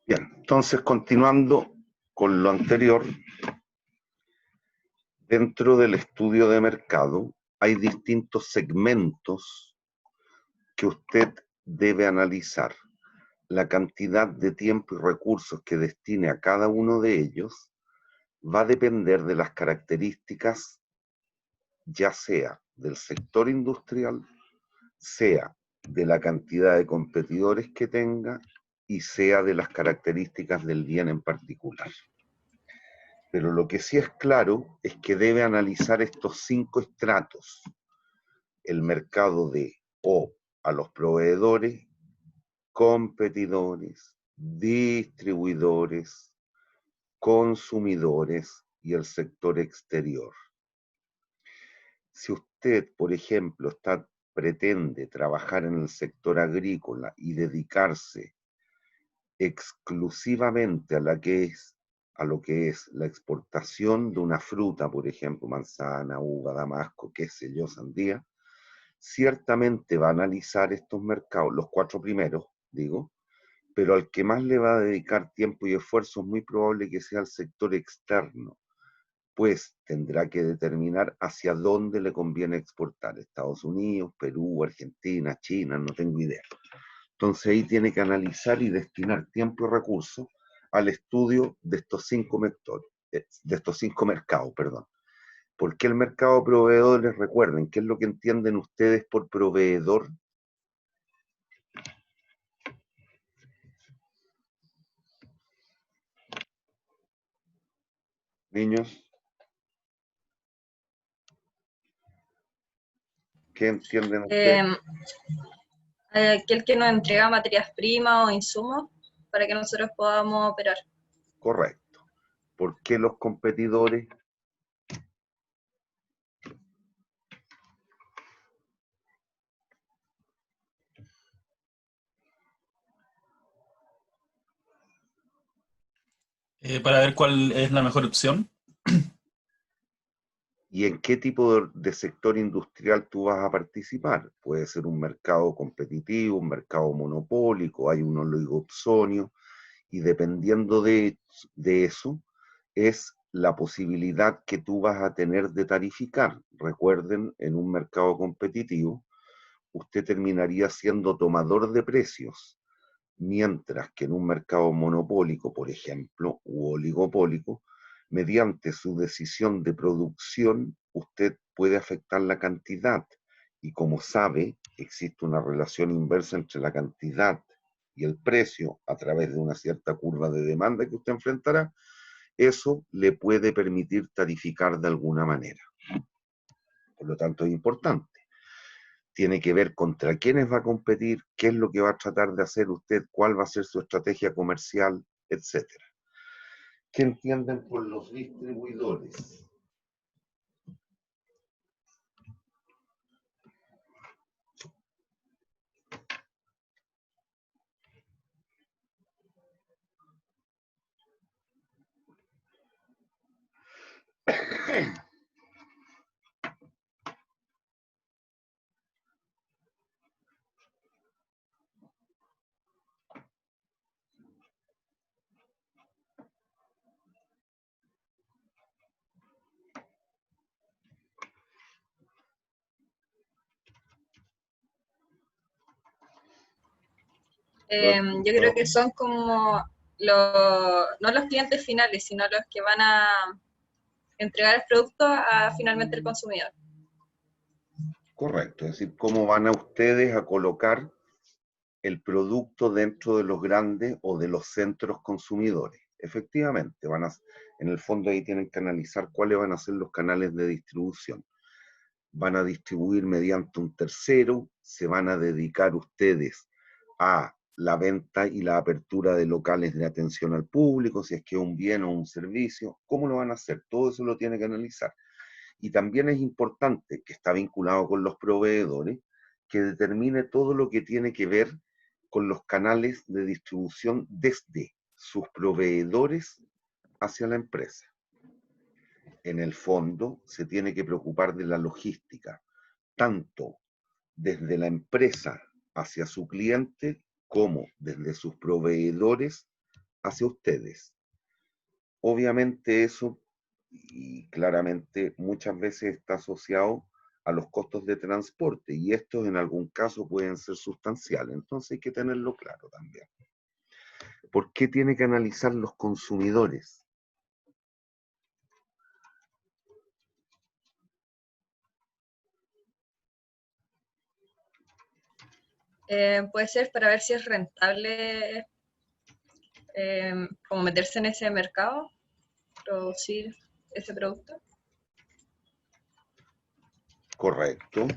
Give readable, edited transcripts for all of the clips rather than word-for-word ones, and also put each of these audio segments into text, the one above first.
Bien, entonces continuando con lo anterior, dentro del estudio de mercado hay distintos segmentos que usted debe analizar. La cantidad de tiempo y recursos que destine a cada uno de ellos va a depender de las características, ya sea del sector industrial, sea de la cantidad de competidores que tenga y sea de las características del bien en particular. Pero lo que sí es claro es que debe analizar estos 5 estratos: el mercado de o a los proveedores, competidores, distribuidores, consumidores y el sector exterior. Si usted, por ejemplo, pretende trabajar en el sector agrícola y dedicarse exclusivamente a lo que es la exportación de una fruta, por ejemplo, manzana, uva, damasco, qué sé yo, sandía, ciertamente va a analizar estos mercados, los 4 primeros, digo, pero al que más le va a dedicar tiempo y esfuerzo es muy probable que sea el sector externo, pues tendrá que determinar hacia dónde le conviene exportar: Estados Unidos, Perú, Argentina, China, no tengo idea. Entonces ahí tiene que analizar y destinar tiempo y recursos al estudio de estos 5 mercados, perdón. ¿Por qué el mercado de proveedores? Recuerden, ¿qué es lo que entienden ustedes por proveedor? Niños, ¿qué entienden ustedes? Eh, Aquel que nos entrega materias primas o insumos para que nosotros podamos operar. Correcto. ¿Por qué los competidores? Para ver cuál es la mejor opción. ¿Y en qué tipo de sector industrial tú vas a participar? Puede ser un mercado competitivo, un mercado monopólico, hay un oligopsonio, y dependiendo de eso, es la posibilidad que tú vas a tener de tarificar. Recuerden, en un mercado competitivo, usted terminaría siendo tomador de precios, mientras que en un mercado monopólico, por ejemplo, u oligopólico, mediante su decisión de producción, usted puede afectar la cantidad. Y como sabe, existe una relación inversa entre la cantidad y el precio a través de una cierta curva de demanda que usted enfrentará. Eso le puede permitir tarificar de alguna manera. Por lo tanto, es importante. Tiene que ver contra quiénes va a competir, qué es lo que va a tratar de hacer usted, cuál va a ser su estrategia comercial, etcétera. ¿Qué entienden por los distribuidores? Yo creo que son como no los clientes finales, sino los que van a entregar el producto a finalmente el consumidor. Correcto, es decir, cómo van a ustedes a colocar el producto dentro de los grandes o de los centros consumidores. Efectivamente, en el fondo ahí tienen que analizar cuáles van a ser los canales de distribución. Van a distribuir mediante un tercero, se van a dedicar ustedes a la venta y la apertura de locales de atención al público, si es que es un bien o un servicio, ¿cómo lo van a hacer? Todo eso lo tiene que analizar. Y también es importante, que está vinculado con los proveedores, que determine todo lo que tiene que ver con los canales de distribución desde sus proveedores hacia la empresa. En el fondo, se tiene que preocupar de la logística, tanto desde la empresa hacia su cliente como desde sus proveedores hacia ustedes. Obviamente eso, y claramente muchas veces está asociado a los costos de transporte, y estos en algún caso pueden ser sustanciales, entonces hay que tenerlo claro también. ¿Por qué tiene que analizar los consumidores? Puede ser para ver si es rentable como meterse en ese mercado, producir ese producto. Correcto.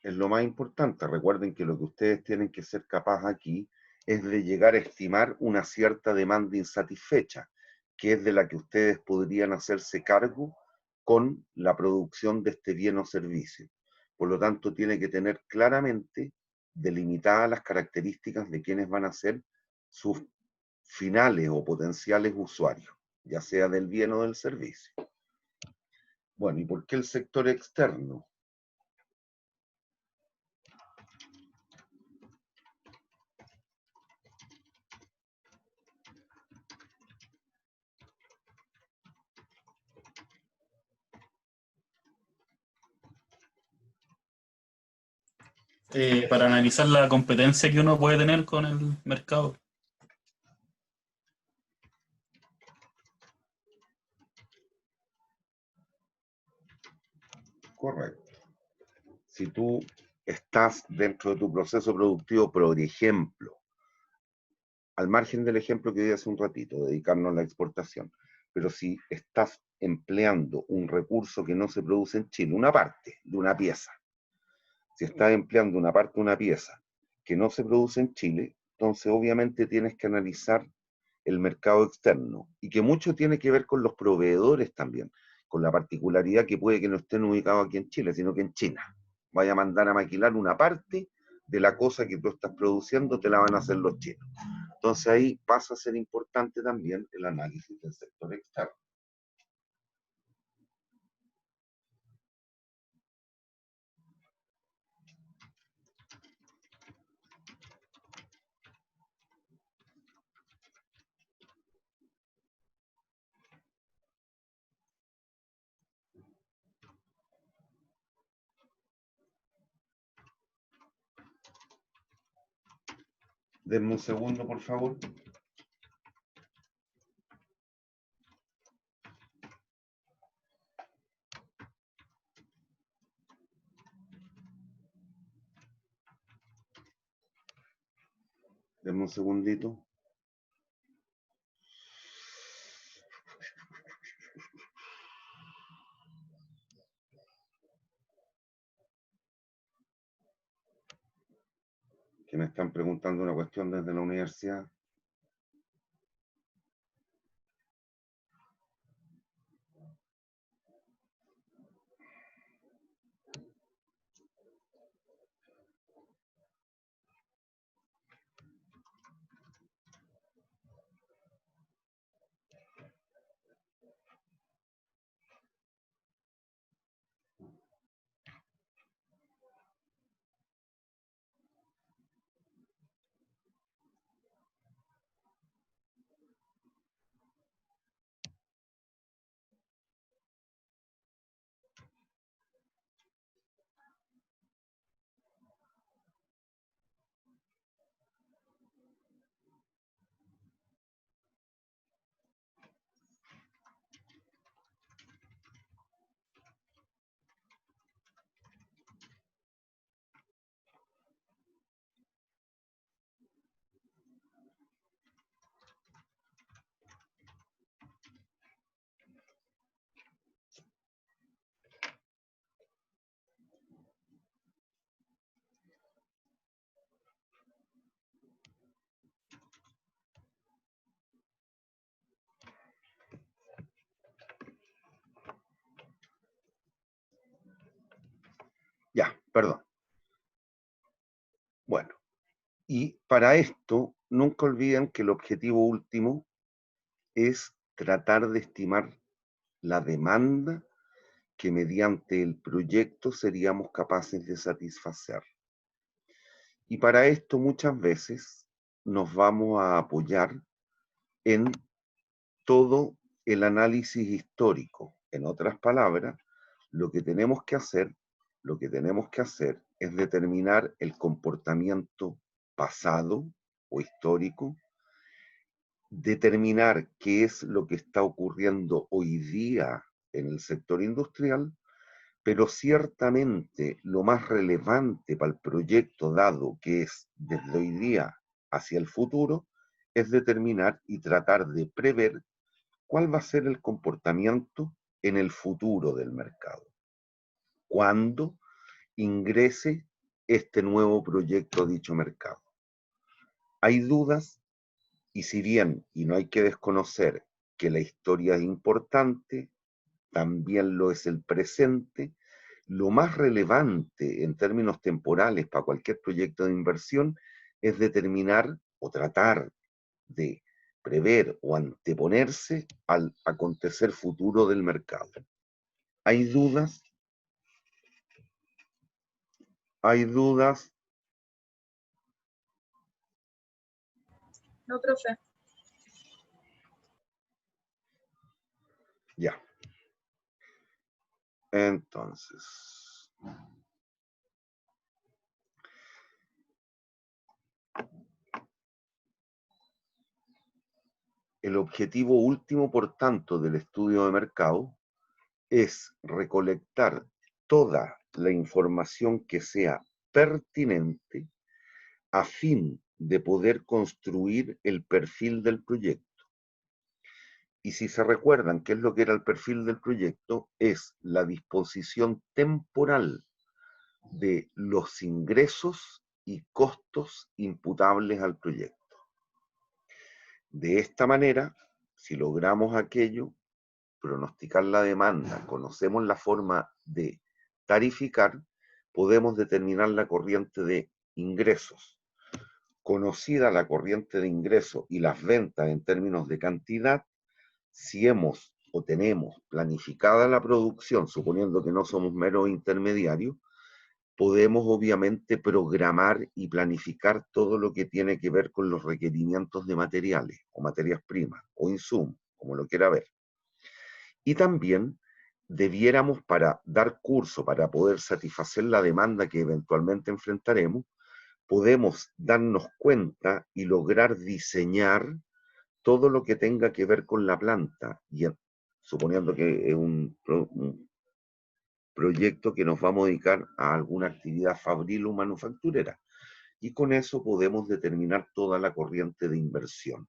Es lo más importante. Recuerden que lo que ustedes tienen que ser capaces aquí es de llegar a estimar una cierta demanda insatisfecha, que es de la que ustedes podrían hacerse cargo con la producción de este bien o servicio. Por lo tanto, tiene que tener claramente delimitadas las características de quienes van a ser sus finales o potenciales usuarios, ya sea del bien o del servicio. Bueno, ¿y por qué el sector externo? Para analizar la competencia que uno puede tener con el mercado. Correcto. Si tú estás dentro de tu proceso productivo, por ejemplo, al margen del ejemplo que di hace un ratito, dedicarnos a la exportación, pero si estás empleando un recurso que no se produce en Chile, una parte de una pieza, si estás empleando una parte de una pieza que no se produce en Chile, entonces obviamente tienes que analizar el mercado externo, y que mucho tiene que ver con los proveedores también, con la particularidad que puede que no estén ubicados aquí en Chile, sino que en China. Vaya a mandar a maquilar una parte de la cosa que tú estás produciendo, te la van a hacer los chinos. Entonces ahí pasa a ser importante también el análisis del sector externo. Denme un segundo, por favor. Denme un segundito. Que me están preguntando una cuestión desde la universidad. Ya, perdón. Bueno, y para esto, nunca olviden que el objetivo último es tratar de estimar la demanda que mediante el proyecto seríamos capaces de satisfacer. Y para esto muchas veces nos vamos a apoyar en todo el análisis histórico. En otras palabras, lo que tenemos que hacer es determinar el comportamiento pasado o histórico, determinar qué es lo que está ocurriendo hoy día en el sector industrial, pero ciertamente lo más relevante para el proyecto dado que es desde hoy día hacia el futuro, es determinar y tratar de prever cuál va a ser el comportamiento en el futuro del mercado, cuando ingrese este nuevo proyecto a dicho mercado. Hay dudas, y si bien, y no hay que desconocer que la historia es importante, también lo es el presente. Lo más relevante en términos temporales para cualquier proyecto de inversión es determinar o tratar de prever o anteponerse al acontecer futuro del mercado. ¿Hay dudas? ¿Hay dudas? No, profe. Ya. Entonces, el objetivo último, por tanto, del estudio de mercado es recolectar toda la información que sea pertinente a fin de poder construir el perfil del proyecto. Y si se recuerdan qué es lo que era el perfil del proyecto, es la disposición temporal de los ingresos y costos imputables al proyecto. De esta manera, si logramos aquello, pronosticar la demanda, conocemos la forma de tarificar, podemos determinar la corriente de ingresos. Conocida la corriente de ingresos y las ventas en términos de cantidad, si hemos o tenemos planificada la producción, suponiendo que no somos meros intermediarios, podemos obviamente programar y planificar todo lo que tiene que ver con los requerimientos de materiales o materias primas o insumos, como lo quiera ver. Y también debiéramos, para dar curso, para poder satisfacer la demanda que eventualmente enfrentaremos, podemos darnos cuenta y lograr diseñar todo lo que tenga que ver con la planta, y suponiendo que es un proyecto que nos vamos a dedicar a alguna actividad fabril o manufacturera. Y con eso podemos determinar toda la corriente de inversión.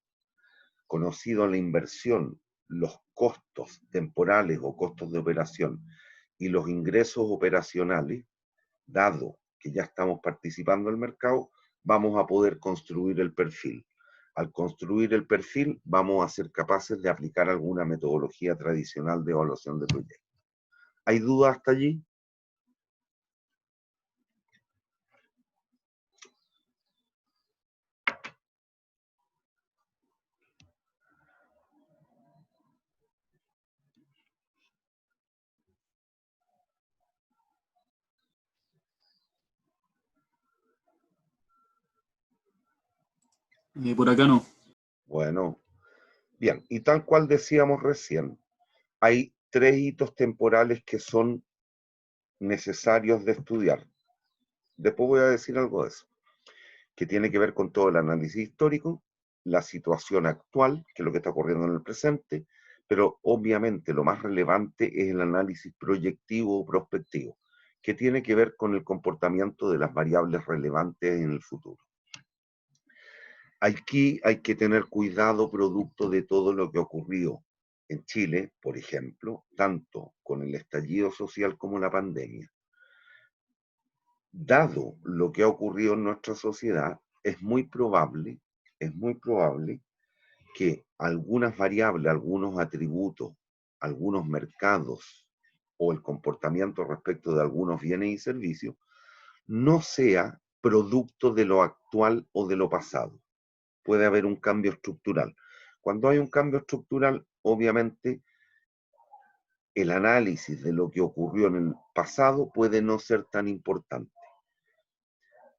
Conocido la inversión, los costos temporales o costos de operación y los ingresos operacionales, dado que ya estamos participando en el mercado, vamos a poder construir el perfil. Al construir el perfil, vamos a ser capaces de aplicar alguna metodología tradicional de evaluación de proyectos. ¿Hay dudas hasta allí? Por acá no. Bueno, bien, y tal cual decíamos recién, hay 3 hitos temporales que son necesarios de estudiar. Después voy a decir algo de eso, que tiene que ver con todo el análisis histórico, la situación actual, que es lo que está ocurriendo en el presente, pero obviamente lo más relevante es el análisis proyectivo o prospectivo, que tiene que ver con el comportamiento de las variables relevantes en el futuro. Aquí hay que tener cuidado producto de todo lo que ocurrió en Chile, por ejemplo, tanto con el estallido social como la pandemia. Dado lo que ha ocurrido en nuestra sociedad, es muy probable que algunas variables, algunos atributos, algunos mercados o el comportamiento respecto de algunos bienes y servicios no sea producto de lo actual o de lo pasado. Puede haber un cambio estructural. Cuando hay un cambio estructural, obviamente el análisis de lo que ocurrió en el pasado puede no ser tan importante.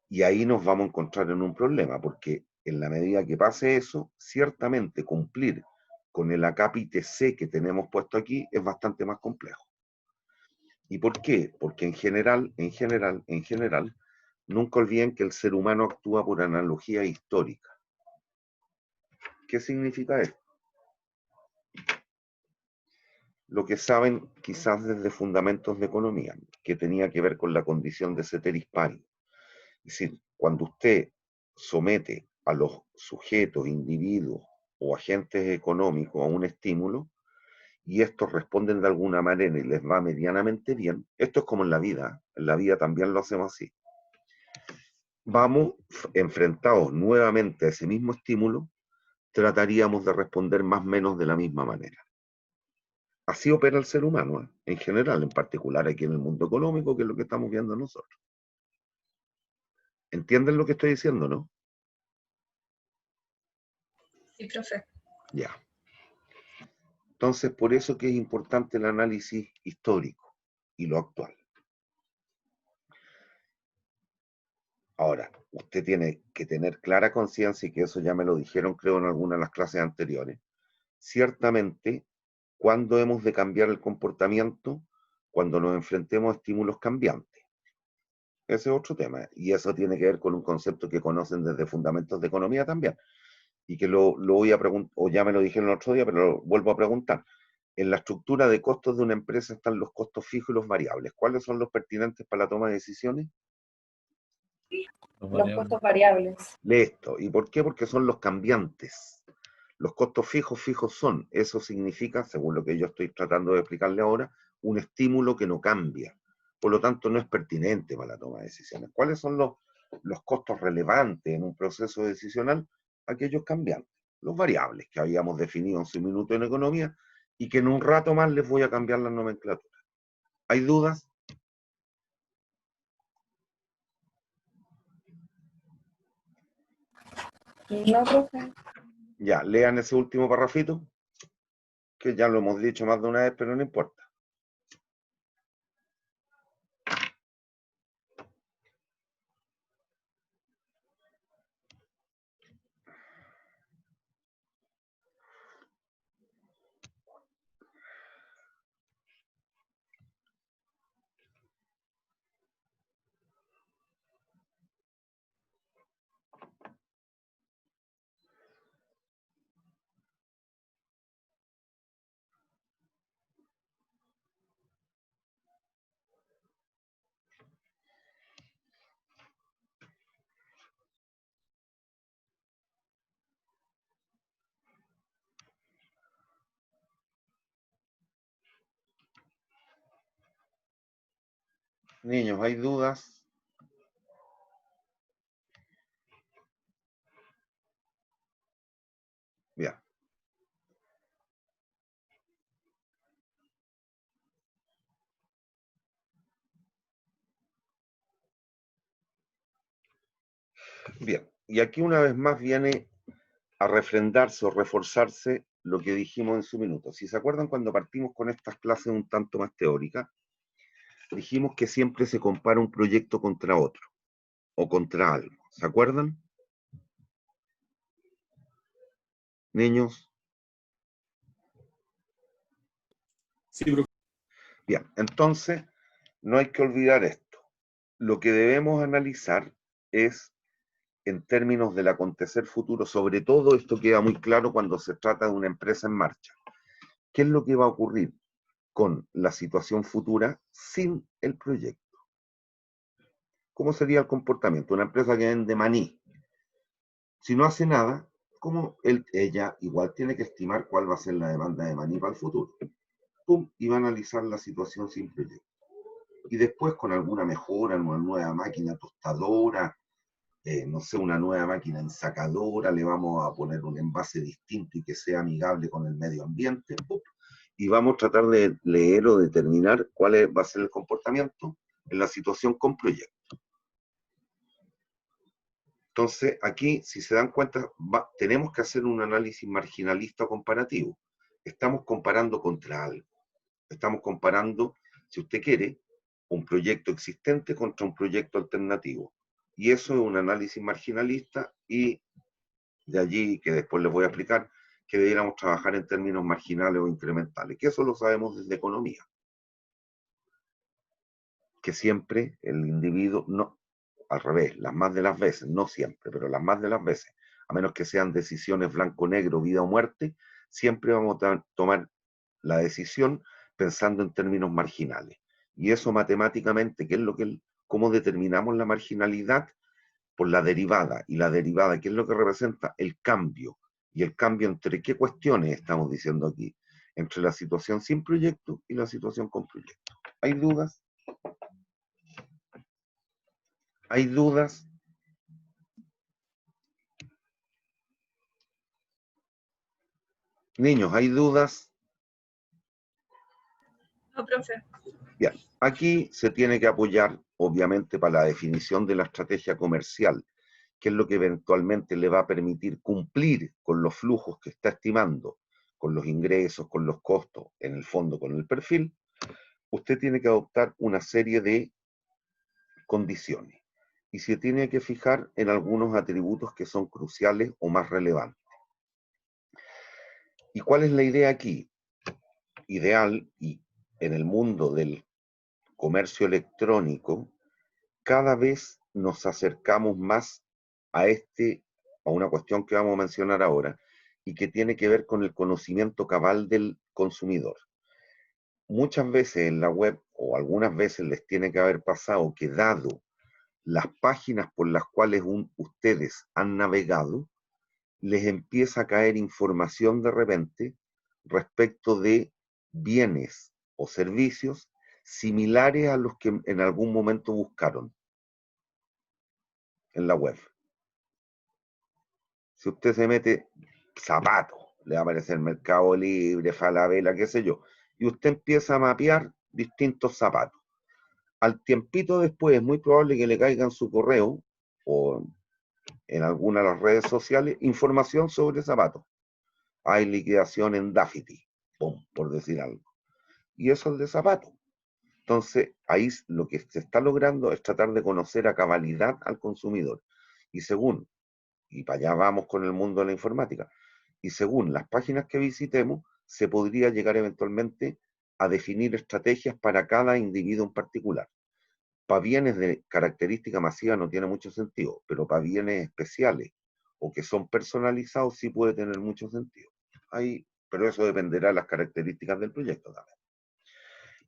Y ahí nos vamos a encontrar en un problema, porque en la medida que pase eso, ciertamente cumplir con el ACAP ITC que tenemos puesto aquí es bastante más complejo. ¿Y por qué? Porque en general, nunca olviden que el ser humano actúa por analogía histórica. ¿Qué significa esto? Lo que saben quizás desde fundamentos de economía, que tenía que ver con la condición de ceteris paribus. Es decir, cuando usted somete a los sujetos, individuos o agentes económicos a un estímulo, y estos responden de alguna manera y les va medianamente bien, esto es como en la vida también lo hacemos así. Vamos enfrentados nuevamente a ese mismo estímulo, trataríamos de responder más o menos de la misma manera. Así opera el ser humano, en general, en particular aquí en el mundo económico, que es lo que estamos viendo nosotros. ¿Entienden lo que estoy diciendo, no? Sí, profe. Ya. Entonces, por eso que es importante el análisis histórico y lo actual. Ahora, usted tiene que tener clara conciencia, y que eso ya me lo dijeron, creo, en alguna de las clases anteriores. Ciertamente, ¿cuándo hemos de cambiar el comportamiento? Cuando nos enfrentemos a estímulos cambiantes. Ese es otro tema, y eso tiene que ver con un concepto que conocen desde fundamentos de economía también, y que lo voy a preguntar, o ya me lo dijeron el otro día, pero lo vuelvo a preguntar. En la estructura de costos de una empresa están los costos fijos y los variables. ¿Cuáles son los pertinentes para la toma de decisiones? Los costos variables. Listo. ¿Y por qué? Porque son los cambiantes. Los costos fijos son. Eso significa, según lo que yo estoy tratando de explicarle ahora, un estímulo que no cambia. Por lo tanto, no es pertinente para la toma de decisiones. ¿Cuáles son los costos relevantes en un proceso decisional? Aquellos cambiantes, los variables que habíamos definido en su minuto en economía y que en un rato más les voy a cambiar la nomenclatura. ¿Hay dudas? No, profe. Ya, lean ese último parrafito, que ya lo hemos dicho más de una vez, pero no importa. Niños, ¿hay dudas? Bien. Bien. Y aquí una vez más viene a refrendarse o reforzarse lo que dijimos en su minuto. Si se acuerdan, cuando partimos con estas clases un tanto más teóricas, dijimos que siempre se compara un proyecto contra otro o contra algo. ¿Se acuerdan? Niños. Sí, profe. Bien, entonces no hay que olvidar esto. Lo que debemos analizar es en términos del acontecer futuro, sobre todo esto queda muy claro cuando se trata de una empresa en marcha. ¿Qué es lo que va a ocurrir con la situación futura sin el proyecto? ¿Cómo sería el comportamiento? Una empresa que vende maní. Si no hace nada, ¿cómo ella igual tiene que estimar cuál va a ser la demanda de maní para el futuro? ¡Pum! Y va a analizar la situación sin proyecto. Y después con alguna mejora, una nueva máquina tostadora, no sé, una nueva máquina ensacadora, le vamos a poner un envase distinto y que sea amigable con el medio ambiente, ¡pum! Y vamos a tratar de leer o determinar cuál va a ser el comportamiento en la situación con proyecto. Entonces, aquí, si se dan cuenta, tenemos que hacer un análisis marginalista o comparativo. Estamos comparando contra algo. Estamos comparando, si usted quiere, un proyecto existente contra un proyecto alternativo. Y eso es un análisis marginalista y De allí que después les voy a explicar que debiéramos trabajar en términos marginales o incrementales, que eso lo sabemos desde economía. Que siempre el individuo, no, al revés, las más de las veces, no siempre, pero las más de las veces, a menos que sean decisiones blanco-negro, vida o muerte, siempre vamos a tomar la decisión pensando en términos marginales. Y eso matemáticamente, ¿qué es lo que, cómo determinamos la marginalidad? Por la derivada. Y la derivada, ¿qué es lo que representa? El cambio. Y el cambio entre qué cuestiones estamos diciendo aquí. Entre la situación sin proyecto y la situación con proyecto. ¿Hay dudas? ¿Hay dudas? Niños, ¿hay dudas? No, profe. Bien, aquí se tiene que apoyar, obviamente, para la definición de la estrategia comercial, que es lo que eventualmente le va a permitir cumplir con los flujos que está estimando, con los ingresos, con los costos, en el fondo con el perfil. Usted tiene que adoptar una serie de condiciones y se tiene que fijar en algunos atributos que son cruciales o más relevantes. ¿Y cuál es la idea aquí? Ideal, y en el mundo del comercio electrónico, cada vez nos acercamos más a una cuestión que vamos a mencionar ahora, y que tiene que ver con el conocimiento cabal del consumidor. Muchas veces en la web, o algunas veces les tiene que haber pasado que dado las páginas por las cuales ustedes han navegado, les empieza a caer información de repente respecto de bienes o servicios similares a los que en algún momento buscaron en la web. Si usted se mete zapatos, le va a aparecer Mercado Libre, Falabella, qué sé yo, y usted empieza a mapear distintos zapatos. Al tiempito después es muy probable que le caiga en su correo o en alguna de las redes sociales información sobre zapatos. Hay liquidación en Dafiti, por decir algo. Y eso es de zapatos. Entonces, ahí lo que se está logrando es tratar de conocer a cabalidad al consumidor. Y para allá vamos con el mundo de la informática, y según las páginas que visitemos, se podría llegar eventualmente a definir estrategias para cada individuo en particular. Para bienes de característica masiva no tiene mucho sentido, pero para bienes especiales o que son personalizados sí puede tener mucho sentido. Pero eso dependerá de las características del proyecto también.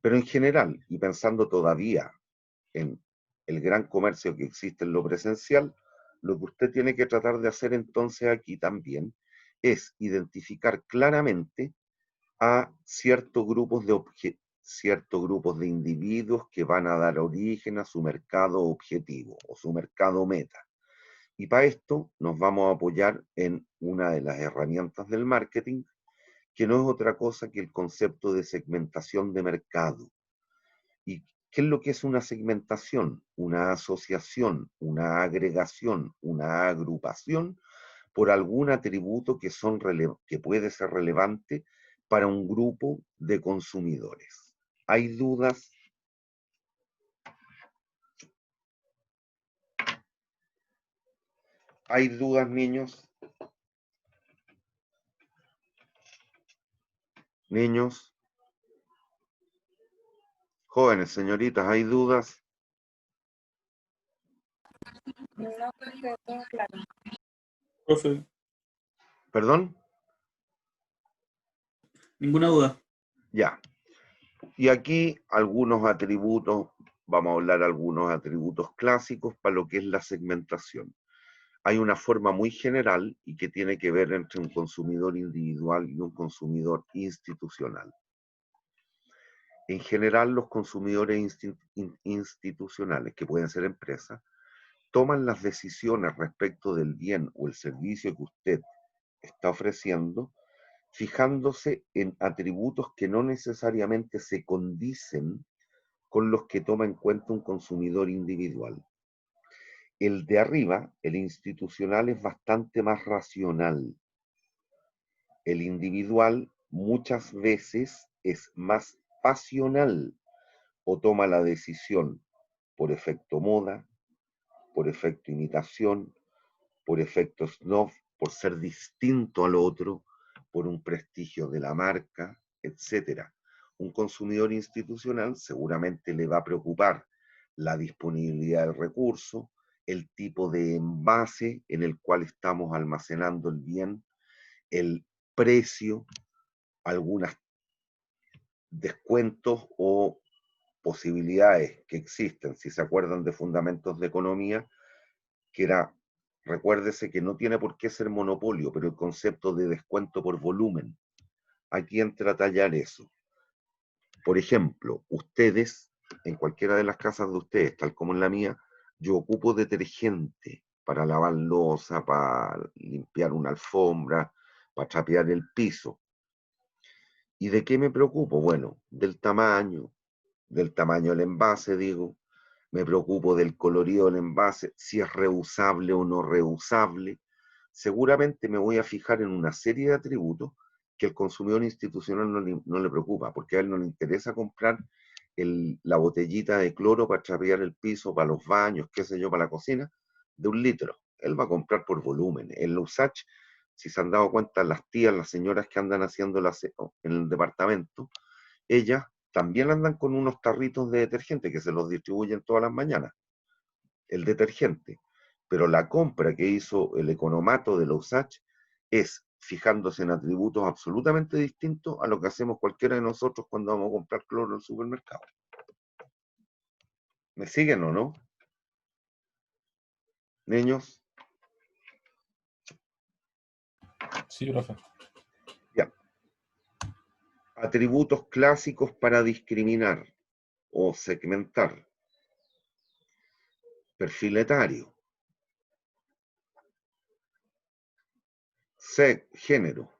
Pero en general, y pensando todavía en el gran comercio que existe en lo presencial, lo que usted tiene que tratar de hacer entonces aquí también es identificar claramente a ciertos grupos de individuos que van a dar origen a su mercado objetivo o su mercado meta. Y para esto nos vamos a apoyar en una de las herramientas del marketing, que no es otra cosa que el concepto de segmentación de mercado. ¿Y qué es lo que es una segmentación? Una asociación, una agregación, una agrupación por algún atributo que puede ser relevante para un grupo de consumidores. ¿Hay dudas? ¿Hay dudas, niños? Niños, jóvenes, señoritas, ¿hay dudas? No, profe, todo claro. Profe, ¿Perdón? ninguna duda. Ya. Y aquí algunos atributos, vamos a hablar algunos atributos clásicos para lo que es la segmentación. Hay una forma muy general y que tiene que ver entre un consumidor individual y un consumidor institucional. En general, los consumidores institucionales, que pueden ser empresas, toman las decisiones respecto del bien o el servicio que usted está ofreciendo, fijándose en atributos que no necesariamente se condicen con los que toma en cuenta un consumidor individual. El de arriba, el institucional, es bastante más racional. El individual muchas veces es más pasional o toma la decisión por efecto moda, por efecto imitación, por efecto snob por ser distinto al otro, por un prestigio de la marca, etc. Un consumidor institucional seguramente le va a preocupar la disponibilidad del recurso, el tipo de envase en el cual estamos almacenando el bien, el precio, algunos descuentos o posibilidades que existen. Si se acuerdan de Fundamentos de Economía, que era, recuérdese que no tiene por qué ser monopolio, pero el concepto de descuento por volumen. Aquí entra a tallar eso. Por ejemplo, ustedes, en cualquiera de las casas de ustedes, tal como en la mía, yo ocupo detergente para lavar loza, para limpiar una alfombra, para trapear el piso. ¿Y de qué me preocupo? Bueno, del tamaño del envase, digo. Me preocupo del colorido del envase, si es reusable o no reusable. Seguramente me voy a fijar en una serie de atributos que el consumidor institucional no le preocupa, porque a él no le interesa comprar la botellita de cloro para trapear el piso, para los baños, qué sé yo, para la cocina, de 1 litro. Él va a comprar por volumen. El Usach, si se han dado cuenta, las tías, las señoras que andan haciendo en el departamento, ellas también andan con unos tarritos de detergente que se los distribuyen todas las mañanas, el detergente. Pero la compra que hizo el economato de la USACH es fijándose en atributos absolutamente distintos a lo que hacemos cualquiera de nosotros cuando vamos a comprar cloro en el supermercado. ¿Me siguen o no? Niños. Sí, profe. Ya. Atributos clásicos para discriminar o segmentar. Perfil etario. Género.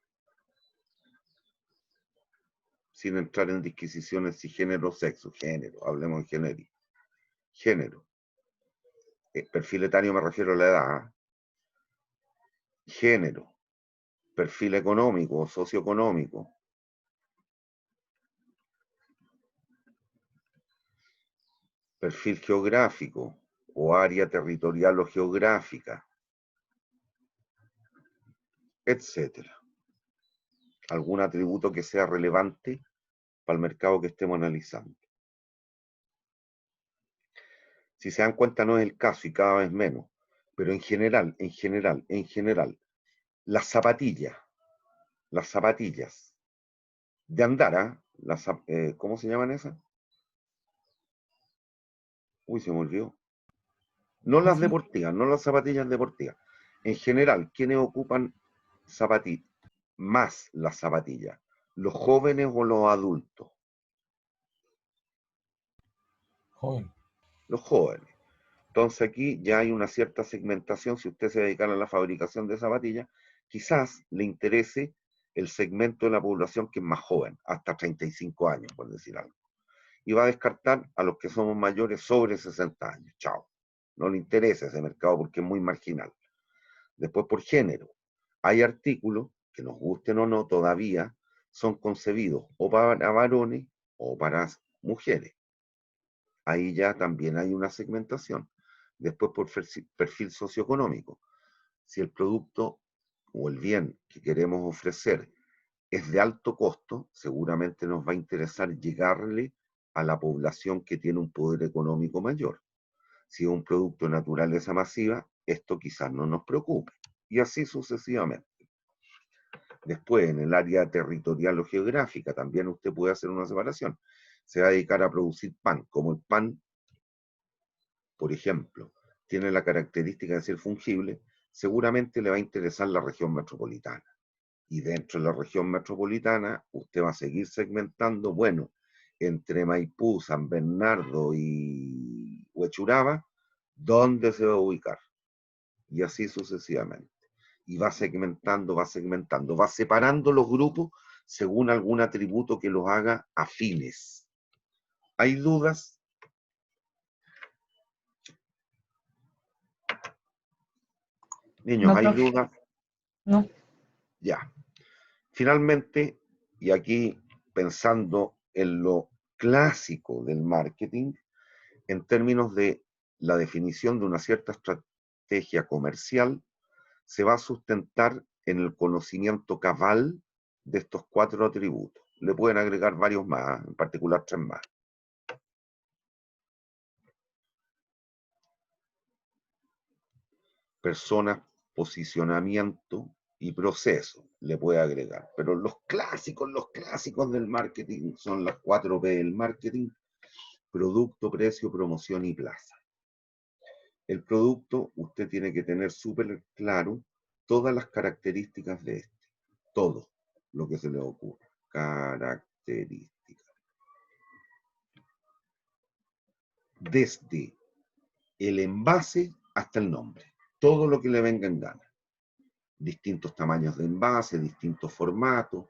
Sin entrar en disquisiciones si género o sexo. Género, hablemos en genérico. Género. Perfil etario me refiero a la edad. Género. Perfil económico o socioeconómico. Perfil geográfico o área territorial o geográfica, etcétera. Algún atributo que sea relevante para el mercado que estemos analizando. Si se dan cuenta, no es el caso y cada vez menos, pero en general, las zapatillas de andar, ¿cómo se llaman esas? Uy, se me olvidó. No las deportivas, no las zapatillas deportivas. En general, ¿quiénes ocupan zapatillas? Más las zapatillas, ¿los jóvenes o los adultos? Joven. Los jóvenes. Entonces aquí ya hay una cierta segmentación. Si usted se dedica a la fabricación de zapatillas, quizás le interese el segmento de la población que es más joven, hasta 35 años, por decir algo. Y va a descartar a los que somos mayores sobre 60 años. Chao. No le interesa ese mercado porque es muy marginal. Después, por género. Hay artículos que nos gusten o no todavía son concebidos o para varones o para mujeres. Ahí ya también hay una segmentación. Después por perfil socioeconómico. Si el producto o el bien que queremos ofrecer es de alto costo, seguramente nos va a interesar llegarle a la población que tiene un poder económico mayor. Si es un producto de naturaleza masiva, esto quizás no nos preocupe. Y así sucesivamente. Después, en el área territorial o geográfica, también usted puede hacer una separación. Se va a dedicar a producir pan. Como el pan, por ejemplo, tiene la característica de ser fungible, seguramente le va a interesar la región metropolitana. Y dentro de la región metropolitana, usted va a seguir segmentando, bueno, entre Maipú, San Bernardo y Huechuraba, ¿dónde se va a ubicar? Y así sucesivamente. Y va segmentando, va separando los grupos según algún atributo que los haga afines. ¿Hay dudas? Niños, No, ¿hay profe. dudas? No. Ya. Finalmente, y aquí pensando en lo clásico del marketing, en términos de la definición de una cierta estrategia comercial, se va a sustentar en el conocimiento cabal de estos 4 atributos. Le pueden agregar varios más, en particular 3 más. Personas, posicionamiento y proceso le puede agregar. Pero los clásicos del marketing son las 4P del marketing: producto, precio, promoción y plaza. El producto, usted tiene que tener súper claro todas las características de este. Todo lo que se le ocurra. Características. Desde el envase hasta el nombre. Todo lo que le venga en gana. Distintos tamaños de envase, distintos formatos,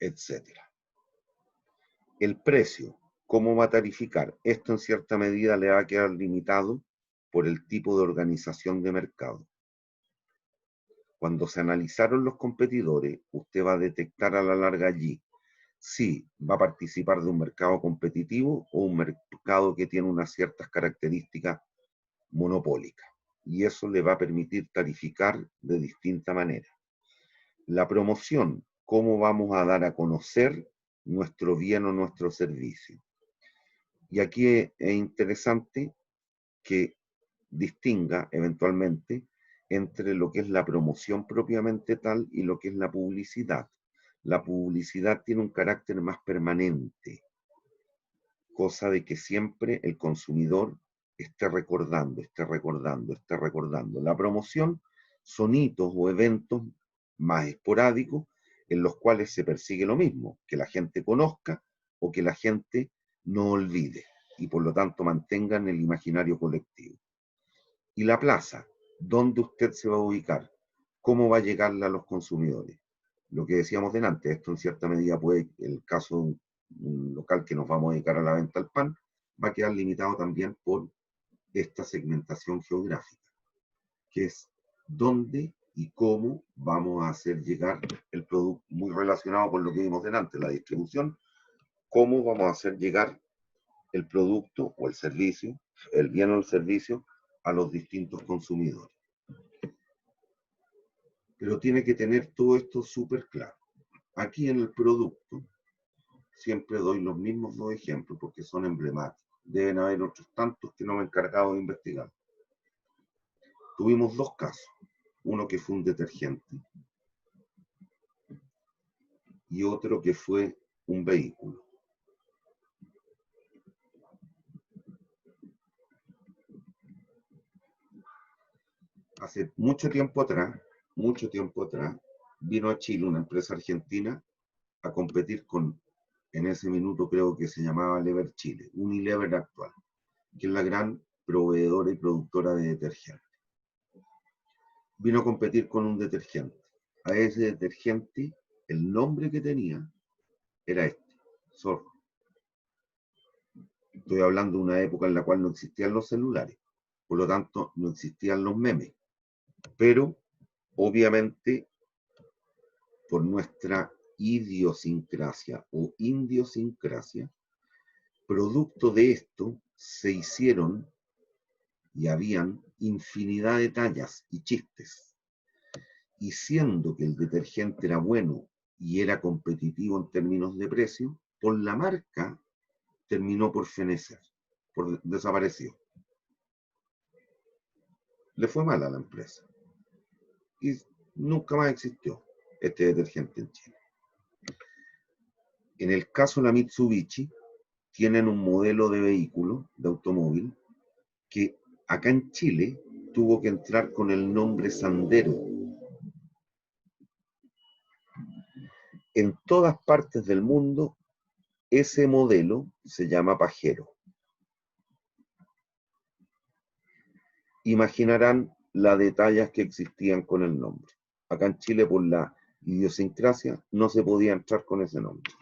etc. El precio, ¿cómo va a tarificar? Esto en cierta medida le va a quedar limitado por el tipo de organización de mercado. Cuando se analizaron los competidores, usted va a detectar a la larga allí si va a participar de un mercado competitivo o un mercado que tiene unas ciertas características monopólicas. Y eso le va a permitir tarificar de distinta manera. La promoción, ¿cómo vamos a dar a conocer nuestro bien o nuestro servicio? Y aquí es interesante que distinga eventualmente entre lo que es la promoción propiamente tal y lo que es la publicidad. La publicidad tiene un carácter más permanente, cosa de que siempre el consumidor esté recordando. La promoción son hitos o eventos más esporádicos en los cuales se persigue lo mismo, que la gente conozca o que la gente no olvide y por lo tanto mantenga en el imaginario colectivo. Y la plaza, ¿dónde usted se va a ubicar? ¿Cómo va a llegarle a los consumidores? Lo que decíamos delante, esto en cierta medida puede, el caso de un local que nos vamos a dedicar a la venta del pan, va a quedar limitado también por esta segmentación geográfica, que es dónde y cómo vamos a hacer llegar el producto, muy relacionado con lo que vimos delante, la distribución, cómo vamos a hacer llegar el producto o el servicio, el bien o el servicio, a los distintos consumidores. Pero tiene que tener todo esto súper claro. Aquí en el producto, siempre doy los mismos 2 ejemplos porque son emblemáticos. Deben haber otros tantos que no me he encargado de investigar. Tuvimos 2 casos. Uno que fue un detergente y otro que fue un vehículo. Hace mucho tiempo atrás, vino a Chile una empresa argentina a competir con, en ese minuto creo que se llamaba Lever Chile, Unilever actual, que es la gran proveedora y productora de detergentes. Vino a competir con un detergente. A ese detergente, el nombre que tenía era este, Zorro. Estoy hablando de una época en la cual no existían los celulares, por lo tanto no existían los memes. Pero, obviamente, por nuestra idiosincrasia o indiosincrasia, producto de esto se hicieron y habían infinidad de tallas y chistes. Y siendo que el detergente era bueno y era competitivo en términos de precio, por la marca terminó por fenecer, desapareció. Le fue mal a la empresa. Y nunca más existió este detergente en Chile. En el caso de la Mitsubishi, tienen un modelo de vehículo, de automóvil, que acá en Chile tuvo que entrar con el nombre Sandero. En todas partes del mundo, ese modelo se llama Pajero. Imaginarán las detalles que existían con el nombre. Acá en Chile, por la idiosincrasia, no se podía entrar con ese nombre.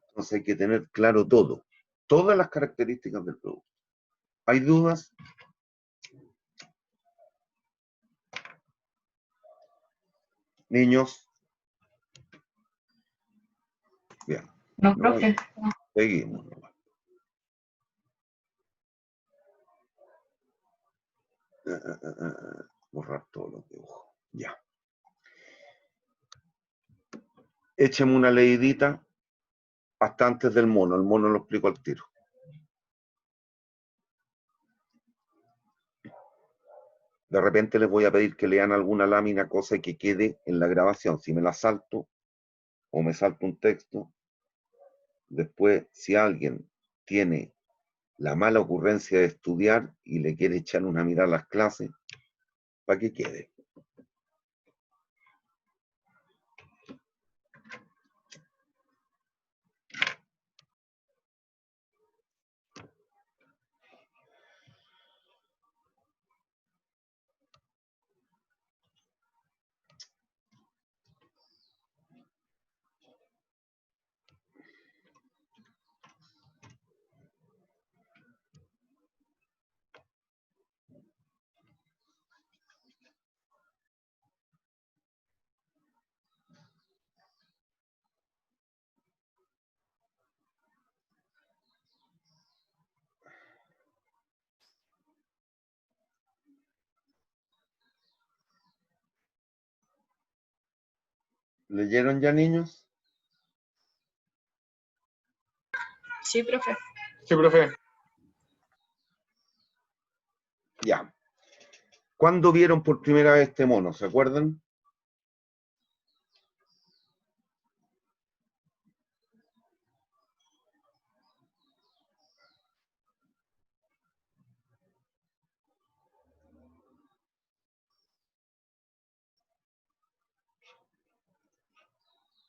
Entonces hay que tener claro todo, todas las características del producto. ¿Hay dudas? Niños. Bien. No, profe. Seguimos. Borrar todos los dibujos. Ya. Écheme una leidita hasta antes del mono. El mono lo explico al tiro. De repente les voy a pedir que lean alguna lámina, cosa que quede en la grabación. Si me la salto o me salto un texto, después si alguien tiene la mala ocurrencia de estudiar y le quiere echar una mirada a las clases, para que quede. ¿Leyeron ya, niños? Sí, profe. Sí, profe. Ya. ¿Cuándo vieron por primera vez este mono? ¿Se acuerdan?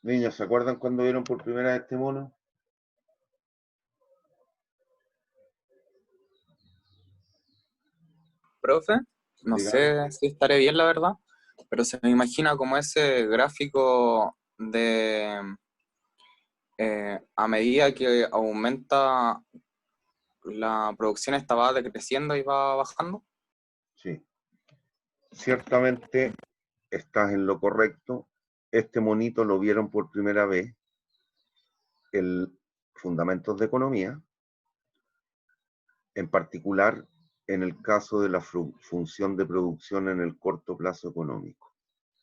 Niños, ¿se acuerdan cuándo vieron por primera vez este mono? Profe, no Dígame. sé si estaré bien, la verdad, pero se me imagina como ese gráfico de a medida que aumenta la producción, esta va decreciendo y va bajando. Sí. Ciertamente estás en lo correcto. Este monito lo vieron por primera vez en Fundamentos de Economía, en particular en el caso de la función de producción en el corto plazo económico.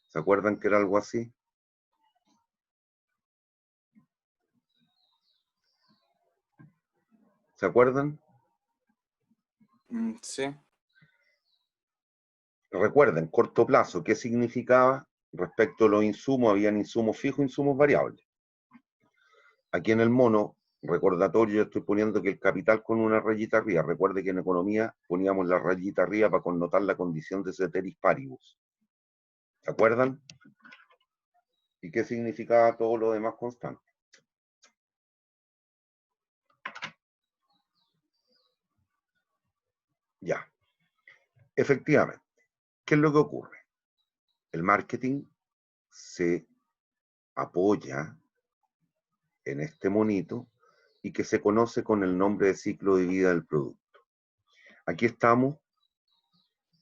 ¿Se acuerdan que era algo así? ¿Se acuerdan? Sí. Recuerden, corto plazo, ¿qué significaba? Respecto a los insumos, habían insumos fijos, insumos variables. Aquí en el mono, recordatorio, estoy poniendo que el capital con una rayita arriba. Recuerde que en economía poníamos la rayita arriba para connotar la condición de ceteris paribus. ¿Se acuerdan? ¿Y qué significaba todo lo demás constante? Ya. Efectivamente, ¿qué es lo que ocurre? El marketing se apoya en este monito y que se conoce con el nombre de ciclo de vida del producto. Aquí estamos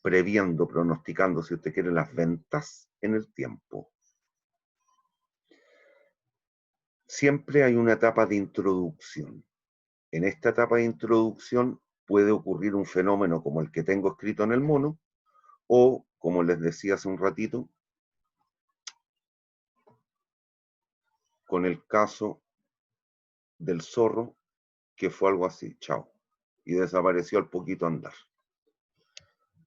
previendo, pronosticando, si usted quiere, las ventas en el tiempo. Siempre hay una etapa de introducción. En esta etapa de introducción puede ocurrir un fenómeno como el que tengo escrito en el mono, o, como les decía hace un ratito, con el caso del zorro, que fue algo así, chao, y desapareció al poquito andar.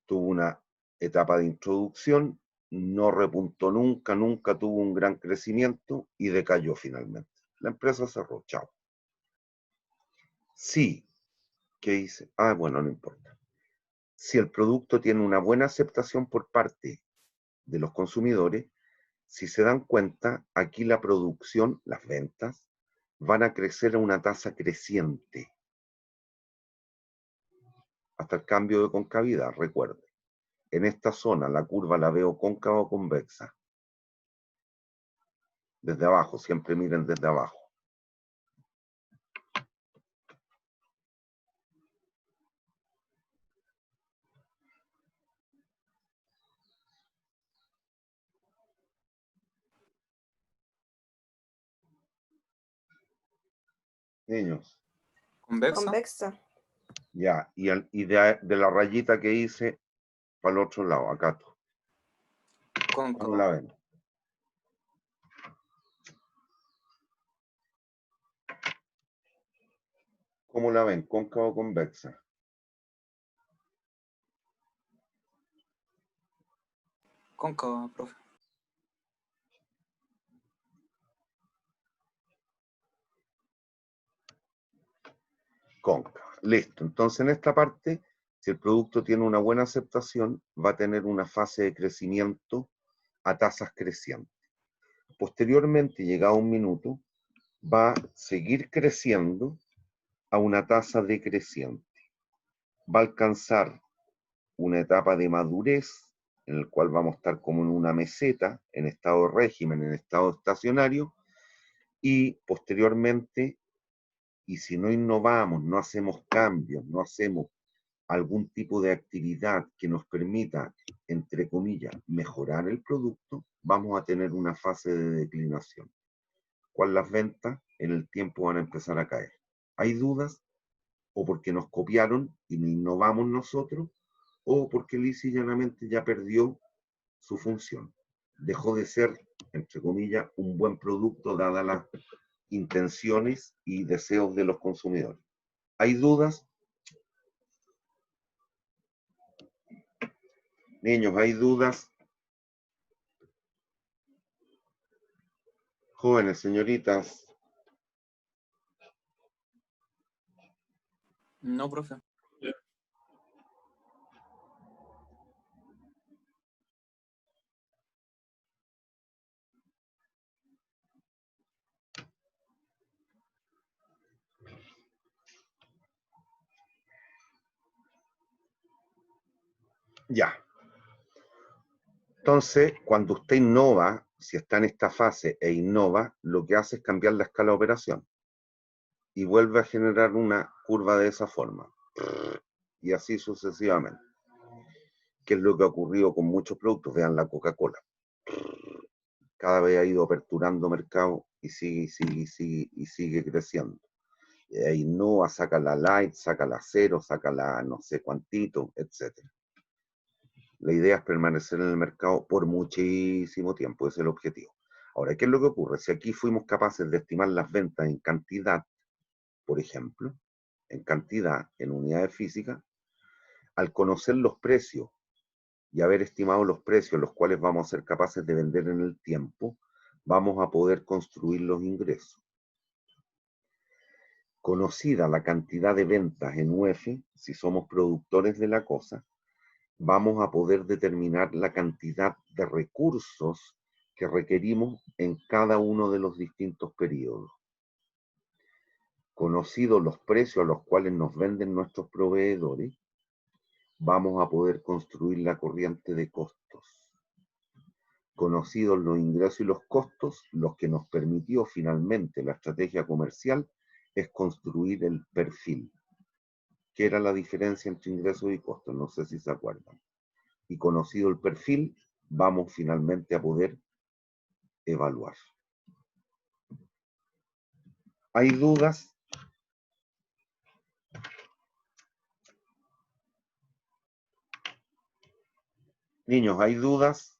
Tuvo una etapa de introducción, no repuntó nunca, nunca tuvo un gran crecimiento y decayó finalmente. La empresa cerró, chao. Sí, ¿qué hice? Ah, bueno, no importa. Si el producto tiene una buena aceptación por parte de los consumidores, si se dan cuenta, aquí la producción, las ventas, van a crecer a una tasa creciente hasta el cambio de concavidad, recuerde. En esta zona la curva la veo cóncava o convexa. Desde abajo, siempre miren desde abajo. Niños, Convexa. Convexa. ya, y de la rayita que hice para el otro lado, acá. ¿Cómo Cóncavo. la ven? ¿Cómo la ven? ¿Cóncava o convexa? Cóncava, profe. Cóncava. Listo. Entonces, en esta parte, si el producto tiene una buena aceptación, va a tener una fase de crecimiento a tasas crecientes. Posteriormente, llegado un minuto, va a seguir creciendo a una tasa decreciente. Va a alcanzar una etapa de madurez en el cual vamos a estar como en una meseta, en estado de régimen, en estado estacionario, y posteriormente, y si no innovamos, no hacemos cambios, no hacemos algún tipo de actividad que nos permita, entre comillas, mejorar el producto, vamos a tener una fase de declinación. ¿Cuál? Las ventas en el tiempo van a empezar a caer. ¿Hay dudas? O porque nos copiaron y no innovamos nosotros, o porque lisa y llanamente ya perdió su función. Dejó de ser, entre comillas, un buen producto dadas las intenciones y deseos de los consumidores. ¿Hay dudas? Niños, ¿hay dudas? Jóvenes, señoritas. No, profe. Ya. Entonces, cuando usted innova, si está en esta fase e innova, lo que hace es cambiar la escala de operación y vuelve a generar una curva de esa forma. Y así sucesivamente. ¿Qué es lo que ha ocurrido con muchos productos? Vean la Coca-Cola. Cada vez ha ido aperturando mercado y sigue creciendo. Y ahí innova, saca la light, saca la cero, saca la no sé cuantito, etc. La idea es permanecer en el mercado por muchísimo tiempo, ese es el objetivo. Ahora, ¿qué es lo que ocurre? Si aquí fuimos capaces de estimar las ventas en cantidad, por ejemplo, en cantidad, en unidades físicas, al conocer los precios y haber estimado los precios los cuales vamos a ser capaces de vender en el tiempo, vamos a poder construir los ingresos. Conocida la cantidad de ventas en UF, si somos productores de la cosa, vamos a poder determinar la cantidad de recursos que requerimos en cada uno de los distintos periodos. Conocidos los precios a los cuales nos venden nuestros proveedores, vamos a poder construir la corriente de costos. Conocidos los ingresos y los costos, lo que nos permitió finalmente la estrategia comercial es construir el perfil. ¿Qué era la diferencia entre ingresos y costos? No sé si se acuerdan. Y conocido el perfil, vamos finalmente a poder evaluar. ¿Hay dudas? Niños, ¿hay dudas?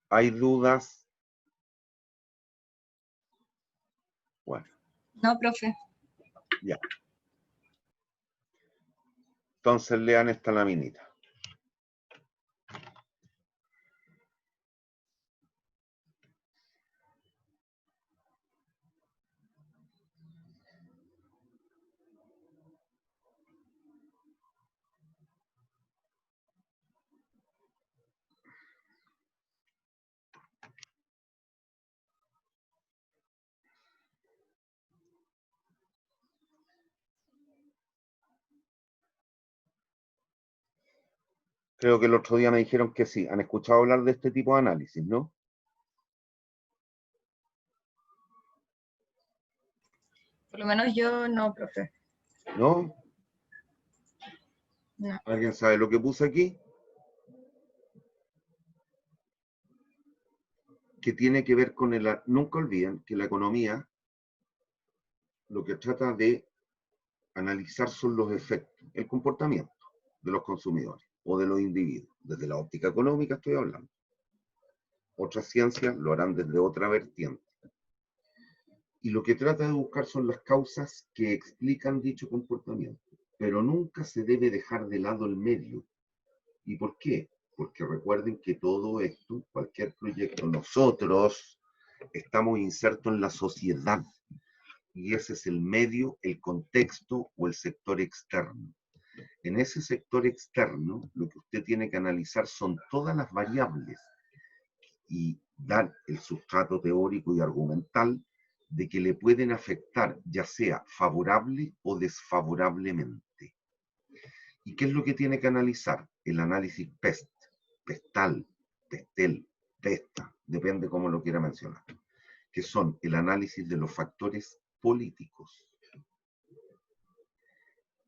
¿Hay dudas? Bueno, No, profe. ya. Entonces lean esta laminita. Creo que el otro día me dijeron que sí. ¿Han escuchado hablar de este tipo de análisis, no? Por lo menos yo no, profe. ¿No? No. ¿Alguien sabe lo que puse aquí? Que tiene que ver con el... Nunca olviden que la economía lo que trata de analizar son los efectos, el comportamiento. de los consumidores o de los individuos. Desde la óptica económica estoy hablando. Otras ciencias lo harán desde otra vertiente. Y lo que trata de buscar son las causas que explican dicho comportamiento. Pero nunca se debe dejar de lado el medio. ¿Y por qué? Porque recuerden que todo esto, cualquier proyecto, nosotros estamos insertos en la sociedad. Y ese es el medio, el contexto o el sector externo. En ese sector externo, lo que usted tiene que analizar son todas las variables y dar el sustrato teórico y argumental de que le pueden afectar, ya sea favorable o desfavorablemente. ¿Y qué es lo que tiene que analizar? El análisis PEST, PESTAL, PESTEL, PESTA, depende cómo lo quiera mencionar, que son el análisis de los factores políticos,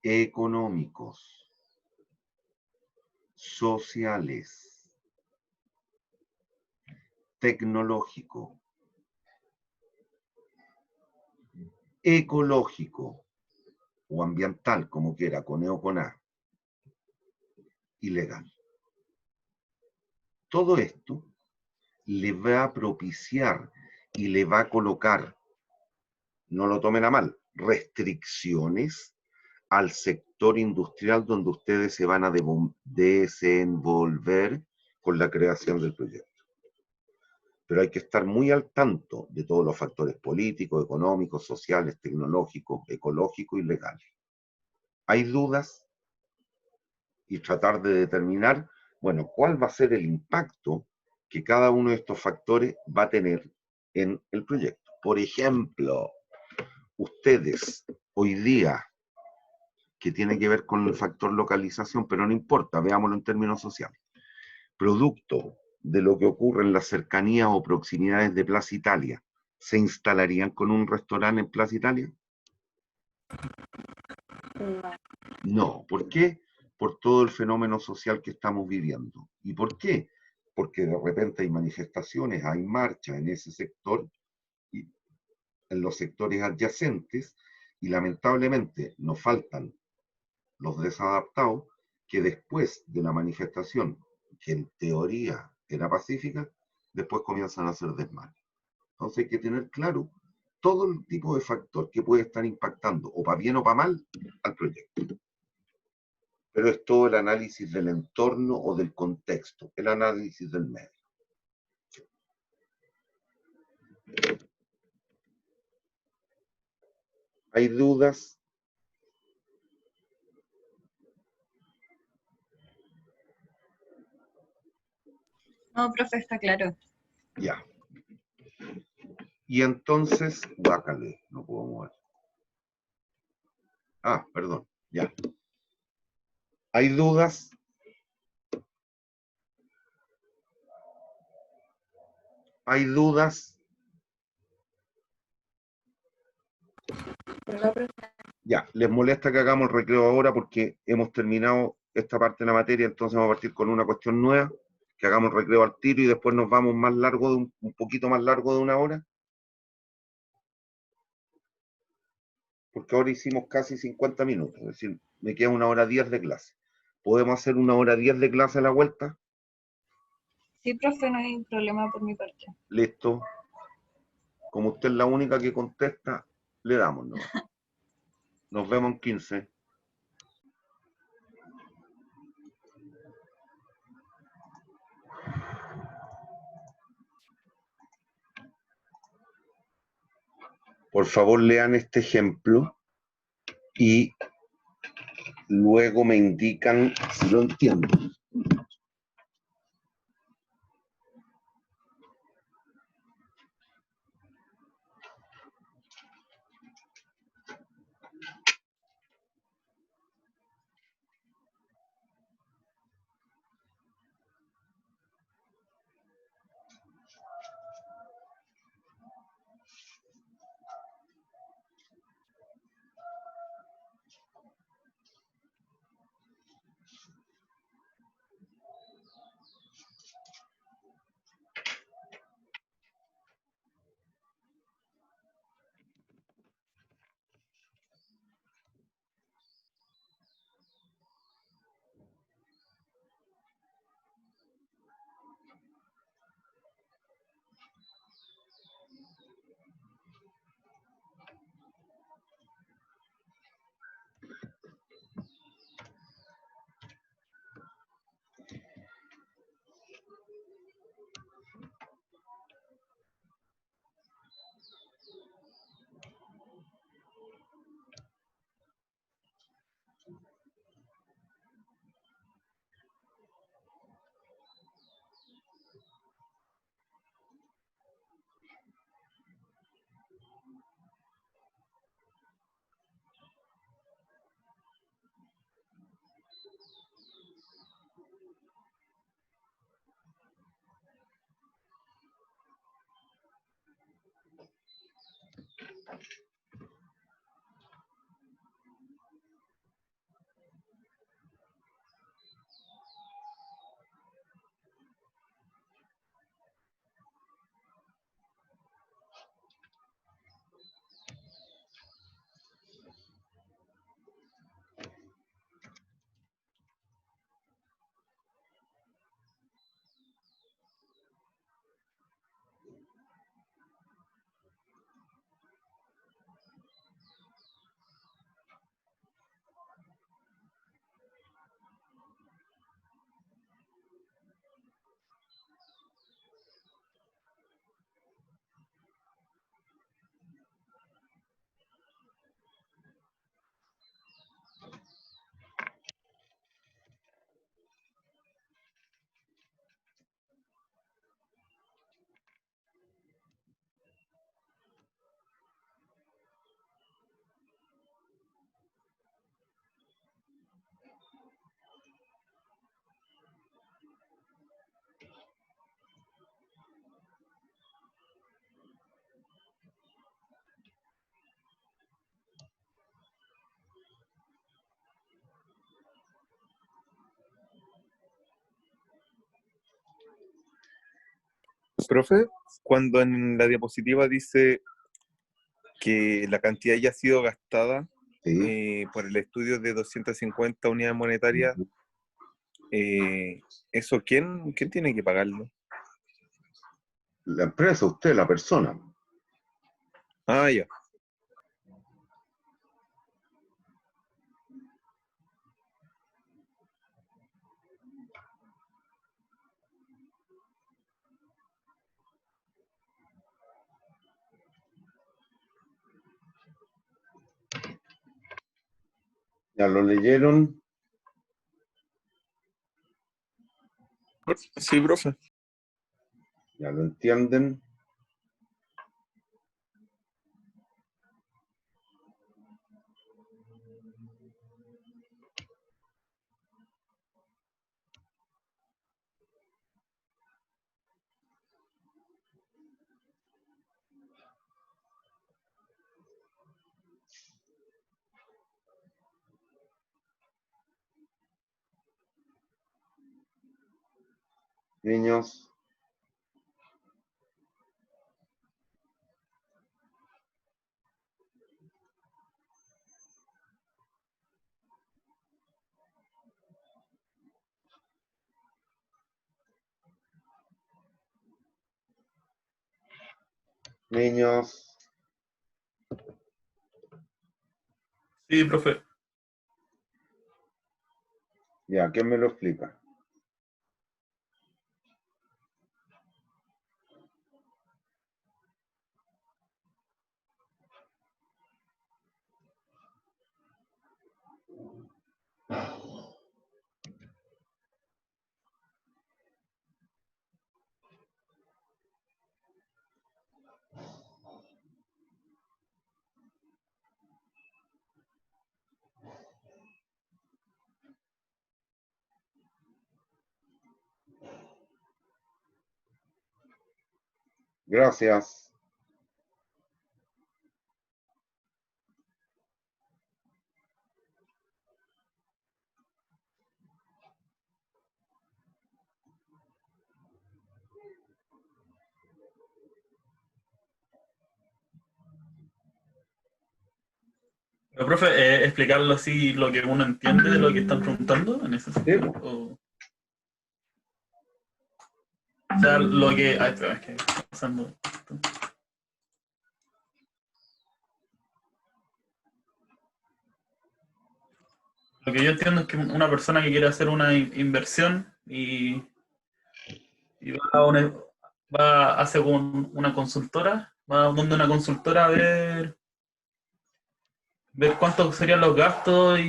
económicos, sociales, tecnológico, ecológico o ambiental, como quiera, con E o con A, y legal. Todo esto le va a propiciar y le va a colocar, no lo tomen a mal, restricciones al sector industrial donde ustedes se van a desenvolver con la creación del proyecto. Pero hay que estar muy al tanto de todos los factores políticos, económicos, sociales, tecnológicos, ecológicos y legales. Hay dudas y tratar de determinar, bueno, cuál va a ser el impacto que cada uno de estos factores va a tener en el proyecto. Por ejemplo, ustedes hoy día, que tiene que ver con el factor localización, pero no importa, veámoslo en términos sociales. Producto de lo que ocurre en las cercanías o proximidades de Plaza Italia, ¿se instalarían con un restaurante en Plaza Italia? No. ¿Por qué? Por todo el fenómeno social que estamos viviendo. ¿Y por qué? Porque de repente hay manifestaciones, hay marchas en ese sector, y en los sectores adyacentes, y lamentablemente nos faltan los desadaptados que después de la manifestación, que en teoría era pacífica, después comienzan a hacer desmanes. Entonces hay que tener claro todo el tipo de factor que puede estar impactando, o para bien o para mal, al proyecto. Pero es todo el análisis del entorno o del contexto, el análisis del medio. ¿Hay dudas? No, profe, está claro. Ya. Y entonces, guácale, no puedo mover. Ah, perdón, ya. ¿Hay dudas? ¿Hay dudas? No, profe. Ya, ¿les molesta que hagamos el recreo ahora porque hemos terminado esta parte de la materia, entonces vamos a partir con una cuestión nueva, que hagamos el recreo al tiro y después nos vamos más largo de un poquito más largo de una hora? Porque ahora hicimos casi 50 minutos, es decir, me queda 1 hora 10 de clase. ¿Podemos hacer 1 hora 10 de clase a la vuelta? Sí, profe, no hay problema por mi parte. Listo. Como usted es la única que contesta, le damos, ¿no? Nos vemos en 15. Por favor, lean este ejemplo y luego me indican si lo entiendo. Profe, cuando en la diapositiva dice que la cantidad ya ha sido gastada ¿sí? por el estudio de 250 unidades monetarias, ¿eso quién tiene que pagarlo? La empresa, usted, la persona. Ah, ya. Ya lo leyeron, Sí, profe. ya lo entienden. Niños, niños, Sí, profe. ya, ¿quién me lo explica? Gracias. Pero, profe, explicarlo así lo que uno entiende de lo que están preguntando en ese Sí, sentido. pues. O sea, lo que. Ay, espera, es que está pasando esto. Lo que yo entiendo es que una persona que quiere hacer una inversión y hace con una consultora, va donde una consultora a ver cuántos serían los gastos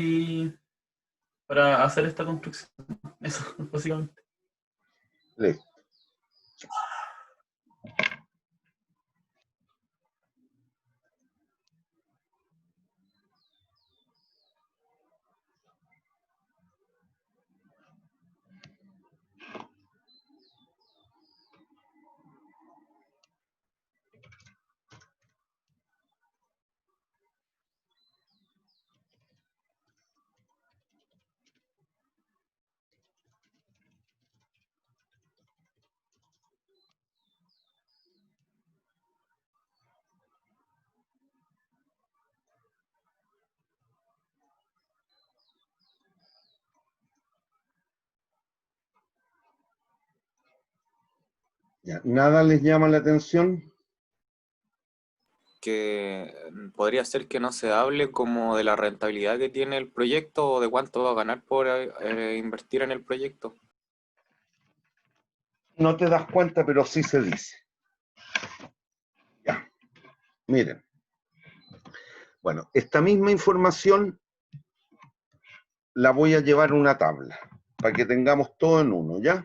para hacer esta construcción. Eso, básicamente. Listo. Ya, ¿nada les llama la atención? Que podría ser que no se hable como de la rentabilidad que tiene el proyecto o de cuánto va a ganar por invertir en el proyecto. No te das cuenta, pero sí se dice. Ya, miren. Bueno, esta misma información la voy a llevar a una tabla, para que tengamos todo en uno, ¿ya?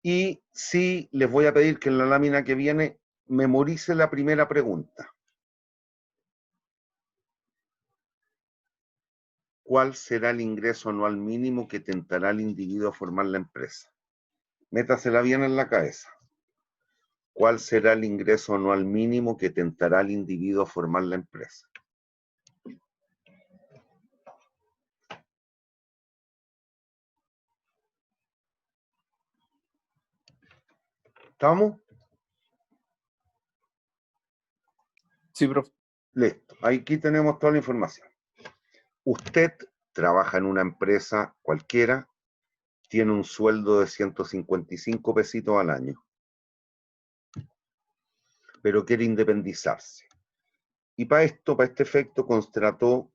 Y sí les voy a pedir que en la lámina que viene memorice la primera pregunta. ¿Cuál será el ingreso anual mínimo que tentará el individuo a formar la empresa? Métasela bien en la cabeza. ¿Cuál será el ingreso anual mínimo que tentará al individuo a formar la empresa? ¿Estamos? Sí, profe. Listo. Aquí tenemos toda la información. Usted trabaja en una empresa cualquiera, tiene un sueldo de 155 pesitos al año, pero quiere independizarse. Y para esto, para este efecto, contrató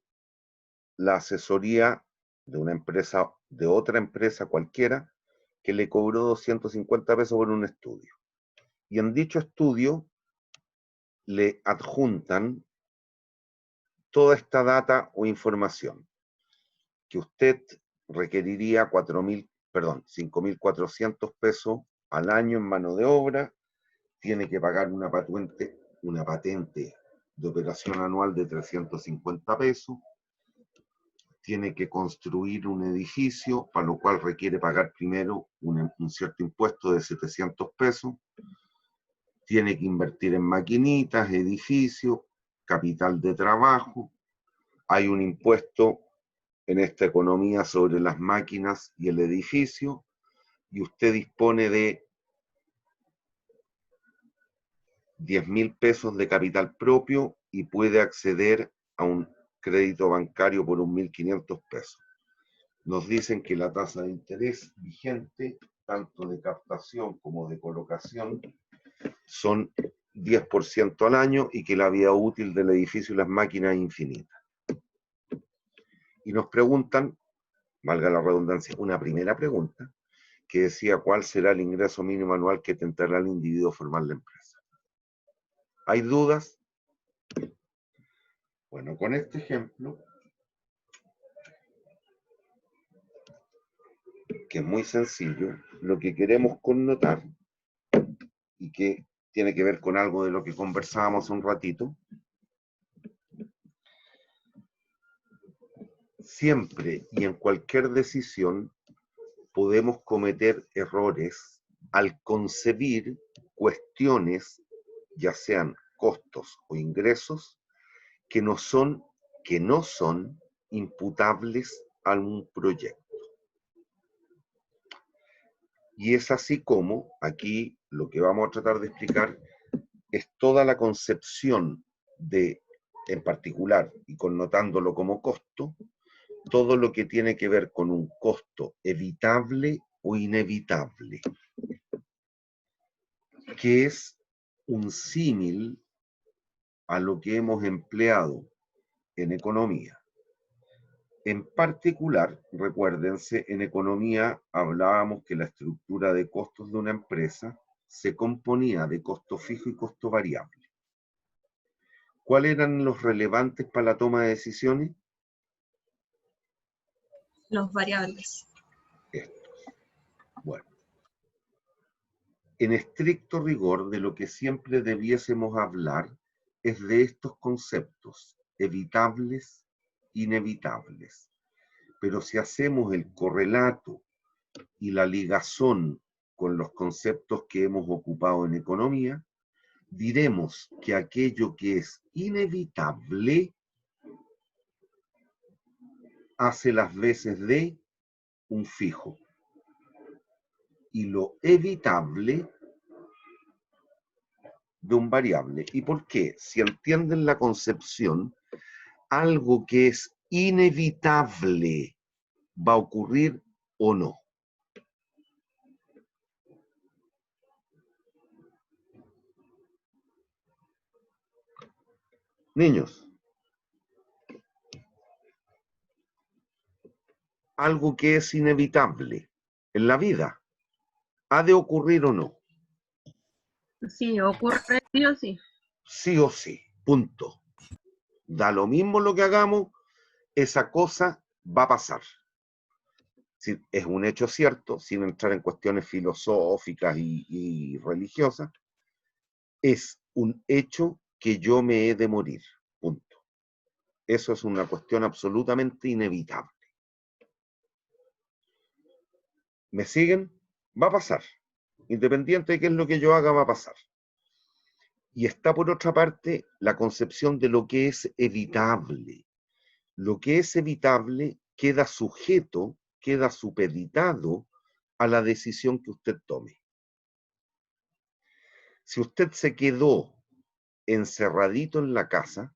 la asesoría de una empresa, de otra empresa cualquiera, que le cobró 250 pesos por un estudio. Y en dicho estudio le adjuntan toda esta data o información, que usted requeriría 5.400 pesos al año en mano de obra, tiene que pagar una patente de operación anual de 350 pesos, tiene que construir un edificio, para lo cual requiere pagar primero un cierto impuesto de 700 pesos, tiene que invertir en maquinitas, edificios, capital de trabajo, hay un impuesto en esta economía sobre las máquinas y el edificio, y usted dispone de 10.000 pesos de capital propio y puede acceder a un crédito bancario por 1.500 pesos. Nos dicen que la tasa de interés vigente, tanto de captación como de colocación, son 10% al año y que la vida útil del edificio y las máquinas es infinita. Y nos preguntan, valga la redundancia, una primera pregunta, que decía cuál será el ingreso mínimo anual que tentará el individuo a formar la empresa. ¿Hay dudas? Bueno, con este ejemplo, que es muy sencillo, lo que queremos connotar, y que tiene que ver con algo de lo que conversábamos un ratito, siempre y en cualquier decisión podemos cometer errores al concebir cuestiones, ya sean costos o ingresos, que no son imputables a un proyecto. Y es así como aquí lo que vamos a tratar de explicar es toda la concepción de, en particular, y connotándolo como costo, todo lo que tiene que ver con un costo evitable o inevitable, que es un símil a lo que hemos empleado en economía. En particular, recuérdense, en economía hablábamos que la estructura de costos de una empresa se componía de costo fijo y costo variable. ¿Cuáles eran los relevantes para la toma de decisiones? Los variables. Estos. Bueno, en estricto rigor, de lo que siempre debiésemos hablar es de estos conceptos, evitables, inevitables. Pero si hacemos el correlato y la ligazón con los conceptos que hemos ocupado en economía, diremos que aquello que es inevitable hace las veces de un fijo y lo evitable de un variable. ¿Y por qué? Si entienden la concepción, algo que es inevitable va a ocurrir o no. Niños, algo que es inevitable en la vida, ¿ha de ocurrir o no? Sí, ocurre sí o sí. Sí o sí, punto. Da lo mismo lo que hagamos, esa cosa va a pasar. Si es un hecho cierto, sin entrar en cuestiones filosóficas y religiosas, es un hecho que yo me he de morir, punto. Eso es una cuestión absolutamente inevitable. ¿Me siguen? Va a pasar. Independiente de qué es lo que yo haga, va a pasar. Y está por otra parte la concepción de lo que es evitable. Lo que es evitable queda sujeto, queda supeditado a la decisión que usted tome. Si usted se quedó encerradito en la casa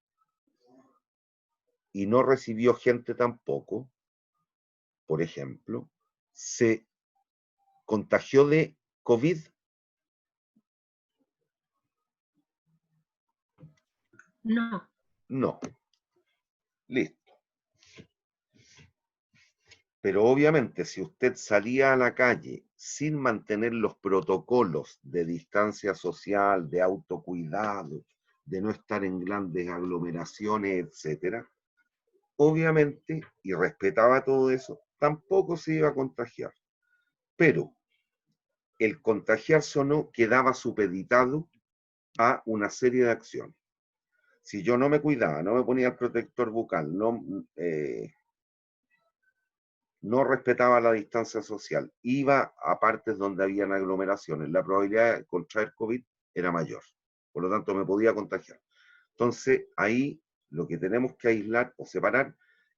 y no recibió gente tampoco, por ejemplo, se contagió de COVID, No. no. Listo. Pero obviamente si usted salía a la calle sin mantener los protocolos de distancia social, de autocuidado, de no estar en grandes aglomeraciones, etcétera, obviamente, y respetaba todo eso, tampoco se iba a contagiar. Pero el contagiarse o no quedaba supeditado a una serie de acciones. Si yo no me cuidaba, no me ponía el protector bucal, no respetaba la distancia social, iba a partes donde habían aglomeraciones, la probabilidad de contraer COVID era mayor. Por lo tanto, me podía contagiar. Entonces, ahí lo que tenemos que aislar o separar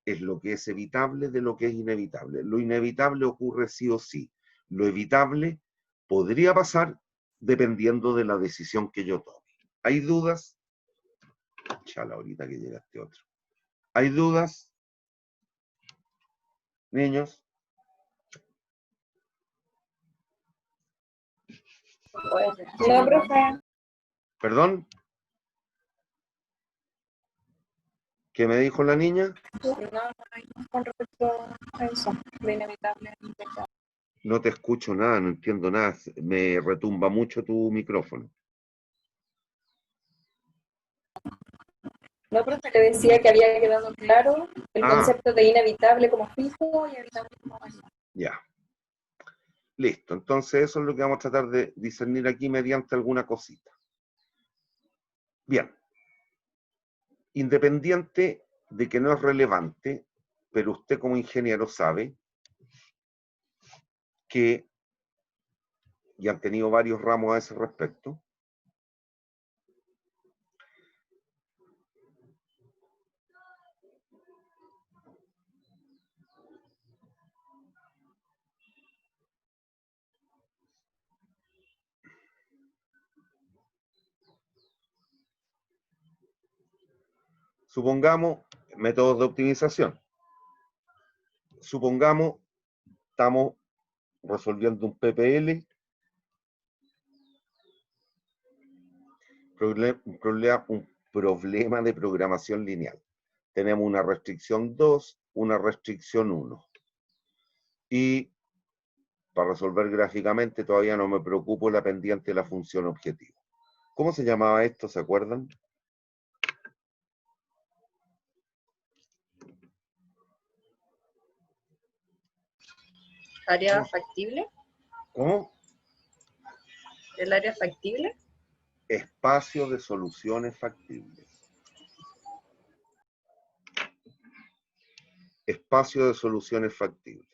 es lo que es evitable de lo que es inevitable. Lo inevitable ocurre sí o sí. Lo evitable podría pasar dependiendo de la decisión que yo tome. ¿Hay dudas? Chala, ahorita que llega este otro. ¿Hay dudas? Niños. No, profe. ¿Perdón? ¿Qué me dijo la niña? No, con respecto a eso, lo inevitable. No te escucho nada, no entiendo nada. Me retumba mucho tu micrófono. No, profe, le decía que había quedado claro el Ah, concepto de inevitable como fijo y evitable como variable. ya. Listo. Entonces eso es lo que vamos a tratar de discernir aquí mediante alguna cosita. Bien. Independiente de que no es relevante, pero usted como ingeniero sabe que, y han tenido varios ramos a ese respecto, supongamos métodos de optimización. Supongamos estamos resolviendo un PPL, un problema de programación lineal. Tenemos una restricción 2, una restricción 1. Y para resolver gráficamente todavía no me preocupo la pendiente de la función objetivo. ¿Cómo se llamaba esto? ¿Se acuerdan? ¿Área factible? ¿Cómo? ¿El área factible? Espacio de soluciones factibles. Espacio de soluciones factibles.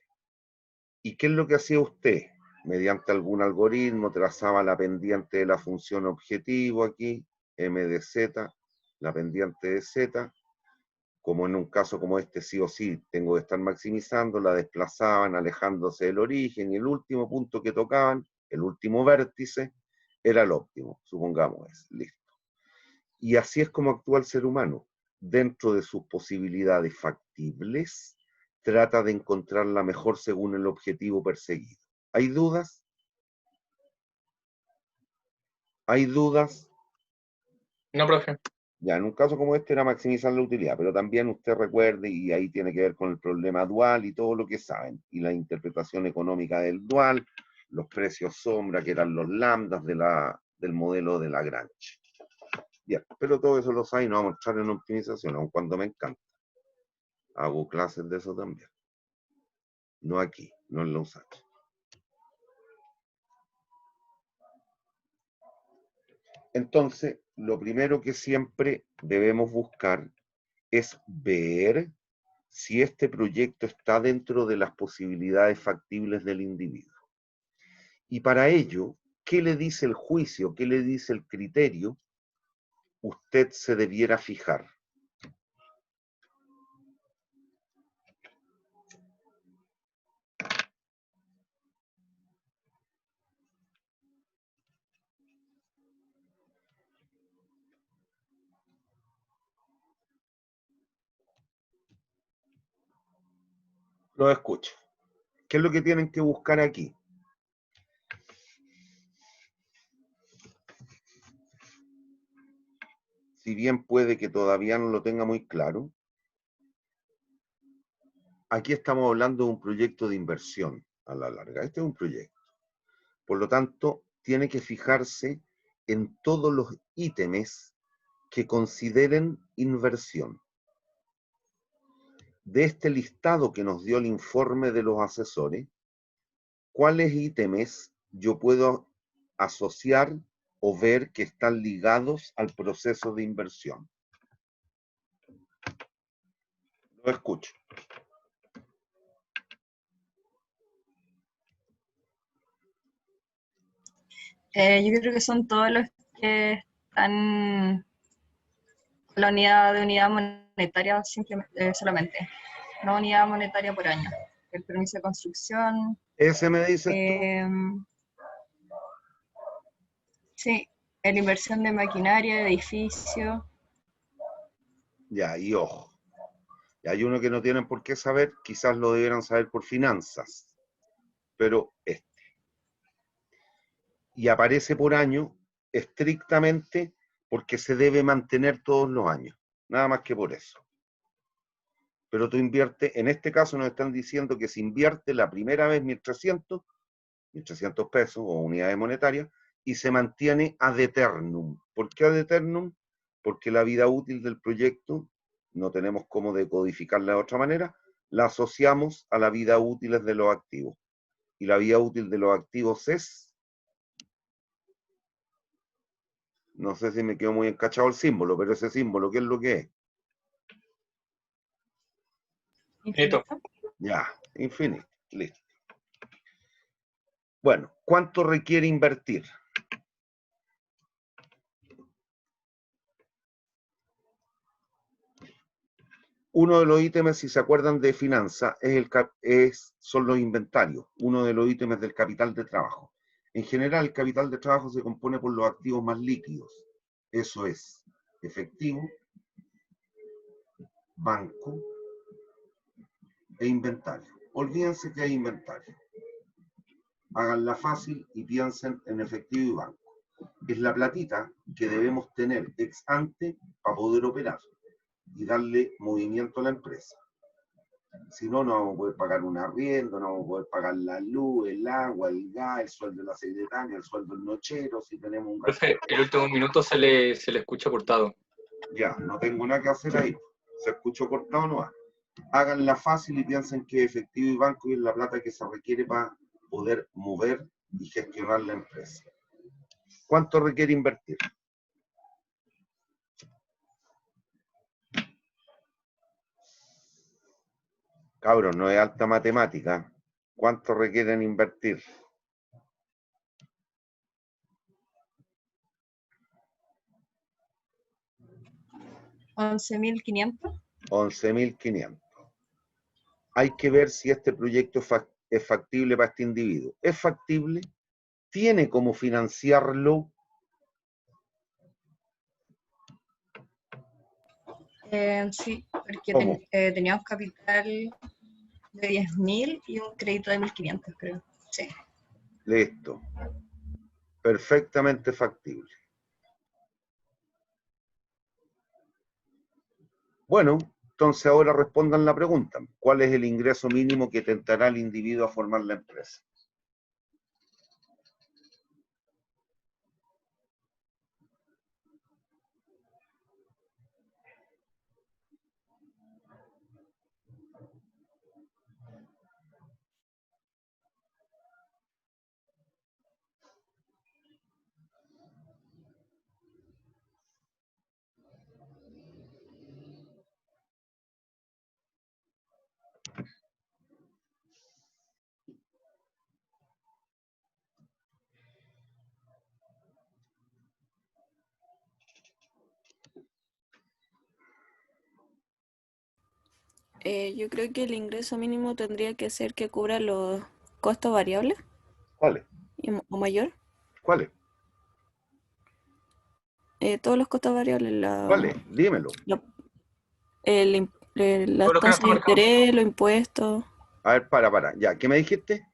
¿Y qué es lo que hacía usted? Mediante algún algoritmo trazaba la pendiente de la función objetivo aquí, m de z, la pendiente de z, como en un caso como este sí o sí tengo que estar maximizando, la desplazaban alejándose del origen y el último punto que tocaban, el último vértice, era el óptimo, supongamos es, listo. Y así es como actúa el ser humano. Dentro de sus posibilidades factibles, trata de encontrar la mejor según el objetivo perseguido. ¿Hay dudas? ¿Hay dudas? No, profe. Ya, en un caso como este era maximizar la utilidad, pero también usted recuerde, y ahí tiene que ver con el problema dual y todo lo que saben, y la interpretación económica del dual, los precios sombra, que eran los lambdas del modelo de Lagrange. Ya, pero todo eso lo saben y no vamos a mostrar en optimización, aun cuando me encanta. Hago clases de eso también. No aquí, no en la USACH. Entonces, lo primero que siempre debemos buscar es ver si este proyecto está dentro de las posibilidades factibles del individuo. Y para ello, ¿qué le dice el juicio? ¿Qué le dice el criterio? Usted se debiera fijar. Lo escucho. ¿Qué es lo que tienen que buscar aquí? Si bien puede que todavía no lo tenga muy claro, aquí estamos hablando de un proyecto de inversión a la larga. Este es un proyecto. Por lo tanto, tiene que fijarse en todos los ítems que consideren inversión. De este listado que nos dio el informe de los asesores, ¿cuáles ítems yo puedo asociar o ver que están ligados al proceso de inversión? Lo escucho. Yo creo que son todos los que están con la unidad de unidad monetaria simplemente, solamente, no unidad monetaria por año. El permiso de construcción, ¿Ese me dices tú? sí, la inversión de maquinaria, edificio. Ya, y ojo. Y hay uno que no tienen por qué saber, quizás lo debieran saber por finanzas, pero este. Y aparece por año estrictamente porque se debe mantener todos los años, nada más que por eso. Pero tú inviertes, en este caso nos están diciendo que se invierte la primera vez 1.300 pesos o unidades monetarias y se mantiene ad eternum. ¿Por qué ad eternum? Porque la vida útil del proyecto, no tenemos cómo decodificarla de otra manera, la asociamos a la vida útil de los activos. Y la vida útil de los activos es, no sé si me quedó muy encachado el símbolo, pero ese símbolo, ¿qué es lo que es? Infinito. Ya, infinito, listo. Bueno, ¿cuánto requiere invertir? Uno de los ítems, si se acuerdan de finanzas, son los inventarios, uno de los ítems del capital de trabajo. En general, el capital de trabajo se compone por los activos más líquidos. Eso es efectivo, banco e inventario. Olvídense que hay inventario. Háganla fácil y piensen en efectivo y banco. Es la platita que debemos tener ex ante para poder operar y darle movimiento a la empresa. Si no, no vamos a poder pagar un arriendo, no vamos a poder pagar la luz, el agua, el gas, el sueldo de la secretaria, el sueldo del nochero, si tenemos un gasto. Profe, el último minuto se le escucha cortado. Ya, no tengo nada que hacer ahí. ¿Se escuchó cortado o no? Háganla fácil y piensen que efectivo y banco es la plata que se requiere para poder mover y gestionar la empresa. ¿Cuánto requiere invertir? Cabros, no es alta matemática. ¿Cuánto requieren invertir? 11.500. 11.500. Hay que ver si este proyecto es factible para este individuo. ¿Es factible? ¿Tiene cómo financiarlo? Sí, porque ¿Cómo? teníamos capital de 10.000 y un crédito de 1.500, creo. Sí. Listo. Perfectamente factible. Bueno, entonces ahora respondan la pregunta. ¿Cuál es el ingreso mínimo que tentará el individuo a formar la empresa? Yo creo que el ingreso mínimo tendría que ser que cubra los costos variables ¿Cuáles? o mayor. ¿Cuáles? Todos los costos variables, ¿Cuáles? Dímelo. las Todo lo que no tasas está de marcado. interés, los impuestos. A ver, para. Ya, ¿qué me dijiste?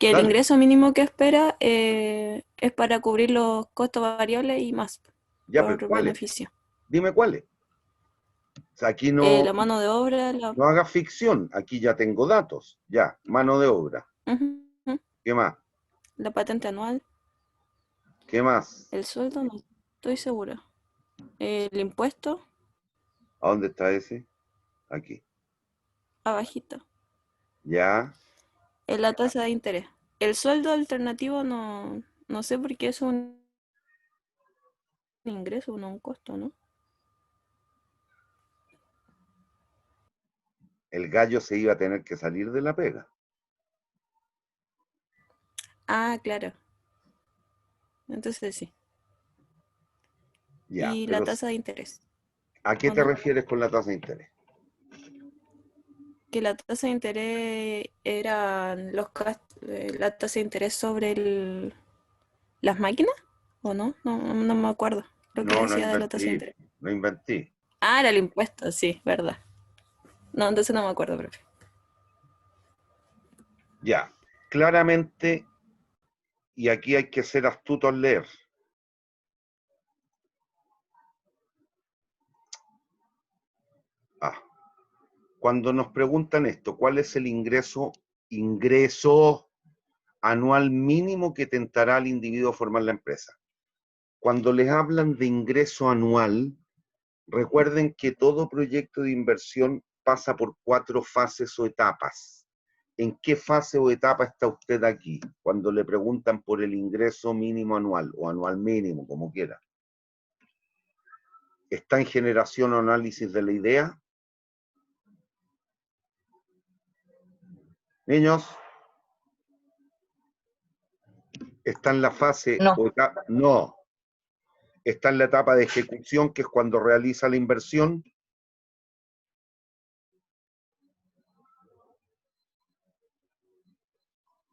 Que el Dale. ingreso mínimo que espera es para cubrir los costos variables y más Ya, pero por ¿cuáles? beneficio. Dime cuáles. O sea, aquí no, La mano de obra, no hagas ficción. Aquí ya tengo datos. Ya, mano de obra. Ujú, ¿Qué más? la patente anual, ¿Qué más? el sueldo, no estoy segura. El impuesto, ¿A dónde está ese? Aquí. abajito. Ya. La tasa de interés. El sueldo alternativo no sé por qué es un ingreso, no un costo, ¿no? El gallo se iba a tener que salir de la pega. Ah, claro. Entonces sí. Ya, Y la pero tasa de interés, ¿a qué ¿o te no? refieres con la tasa de interés? Que la tasa de interés eran la tasa de interés sobre las máquinas, ¿o no? No me acuerdo lo que No, no decía de la tasa de inventé. interés. No inventé. Ah, era el impuesto, sí, verdad. No, entonces no me acuerdo, profe. Ya. Claramente, y aquí hay que ser astuto al leer. Ah, cuando nos preguntan esto, ¿cuál es el ingreso anual mínimo que tentará al individuo a formar la empresa? Cuando les hablan de ingreso anual, recuerden que todo proyecto de inversión pasa por 4 fases o etapas. ¿En qué fase o etapa está usted aquí? Cuando le preguntan por el ingreso mínimo anual o anual mínimo, como quiera. ¿Está en generación o análisis de la idea? Niños, ¿está en la fase No. o etapa? No. ¿Está en la etapa de ejecución, que es cuando realiza la inversión?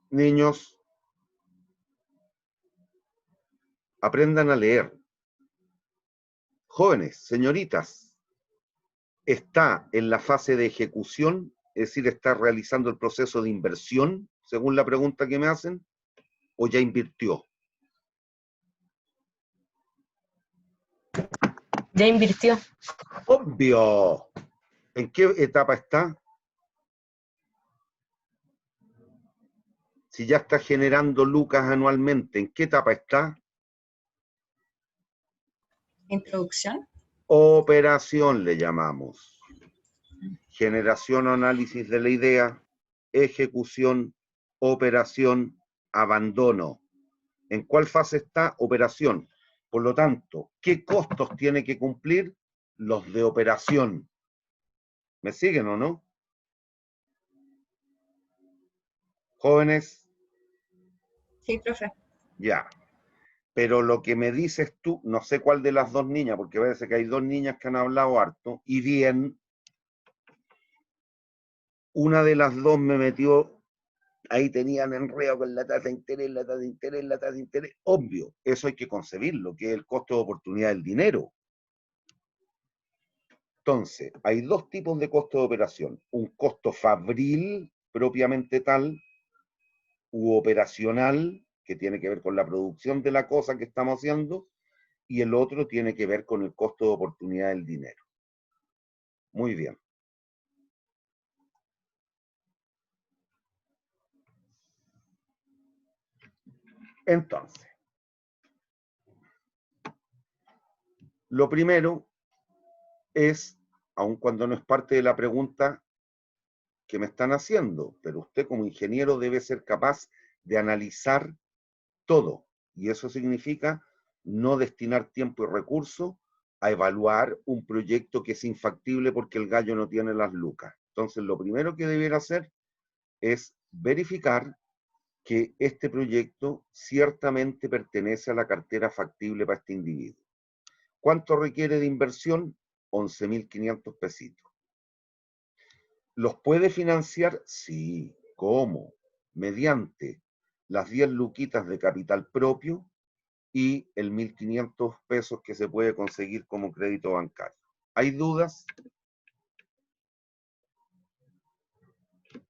Niños, aprendan a leer. Jóvenes, señoritas, ¿está en la fase de ejecución, es decir, está realizando el proceso de inversión, según la pregunta que me hacen, o ya invirtió? Ya invirtió. Obvio. ¿En qué etapa está? Si ya está generando lucas anualmente, ¿en qué etapa está? Introducción. Operación le llamamos. Generación o análisis de la idea, ejecución, operación, abandono. ¿En cuál fase está? Operación. Por lo tanto, ¿qué costos tiene que cumplir? Los de operación. ¿Me siguen o no? Jóvenes, Sí, profe. ya. Pero lo que me dices tú, no sé cuál de las dos niñas, porque parece que hay dos niñas que han hablado harto, y bien, una de las dos me metió, ahí tenían enredo con la tasa de interés, la tasa de interés, la tasa de interés. Obvio, eso hay que concebirlo, que es el costo de oportunidad del dinero. Entonces, hay dos tipos de costo de operación. Un costo fabril, propiamente tal, u operacional, que tiene que ver con la producción de la cosa que estamos haciendo, y el otro tiene que ver con el costo de oportunidad del dinero. Muy bien. Entonces, lo primero es, aun cuando no es parte de la pregunta que me están haciendo, pero usted como ingeniero debe ser capaz de analizar todo, y eso significa no destinar tiempo y recursos a evaluar un proyecto que es infactible porque el gallo no tiene las lucas. Entonces, lo primero que debiera hacer es verificar que este proyecto ciertamente pertenece a la cartera factible para este individuo. ¿Cuánto requiere de inversión? 11.500 pesitos. ¿Los puede financiar? Sí. ¿Cómo? Mediante las 10 luquitas de capital propio y el 1.500 pesos que se puede conseguir como crédito bancario. ¿Hay dudas?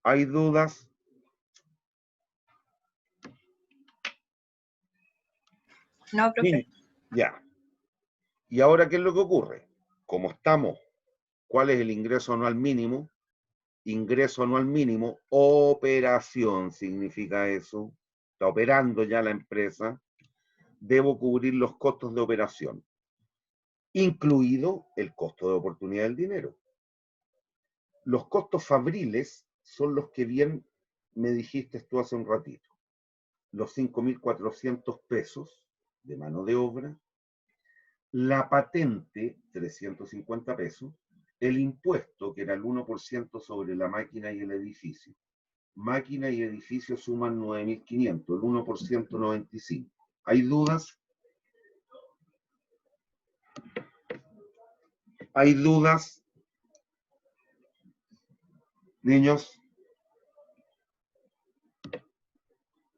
¿Hay dudas? No, profe. Sí. Ya. ¿Y ahora qué es lo que ocurre? Como estamos, ¿cuál es el ingreso anual mínimo? Ingreso anual mínimo, operación significa eso. Está operando ya la empresa. Debo cubrir los costos de operación, incluido el costo de oportunidad del dinero. Los costos fabriles son los que bien me dijiste tú hace un ratito. Los 5.400 pesos de mano de obra, la patente, 350 pesos, el impuesto, que era el 1% sobre la máquina y el edificio. Máquina y edificio suman 9.500, el 1% 95. ¿Hay dudas? ¿Hay dudas? Niños,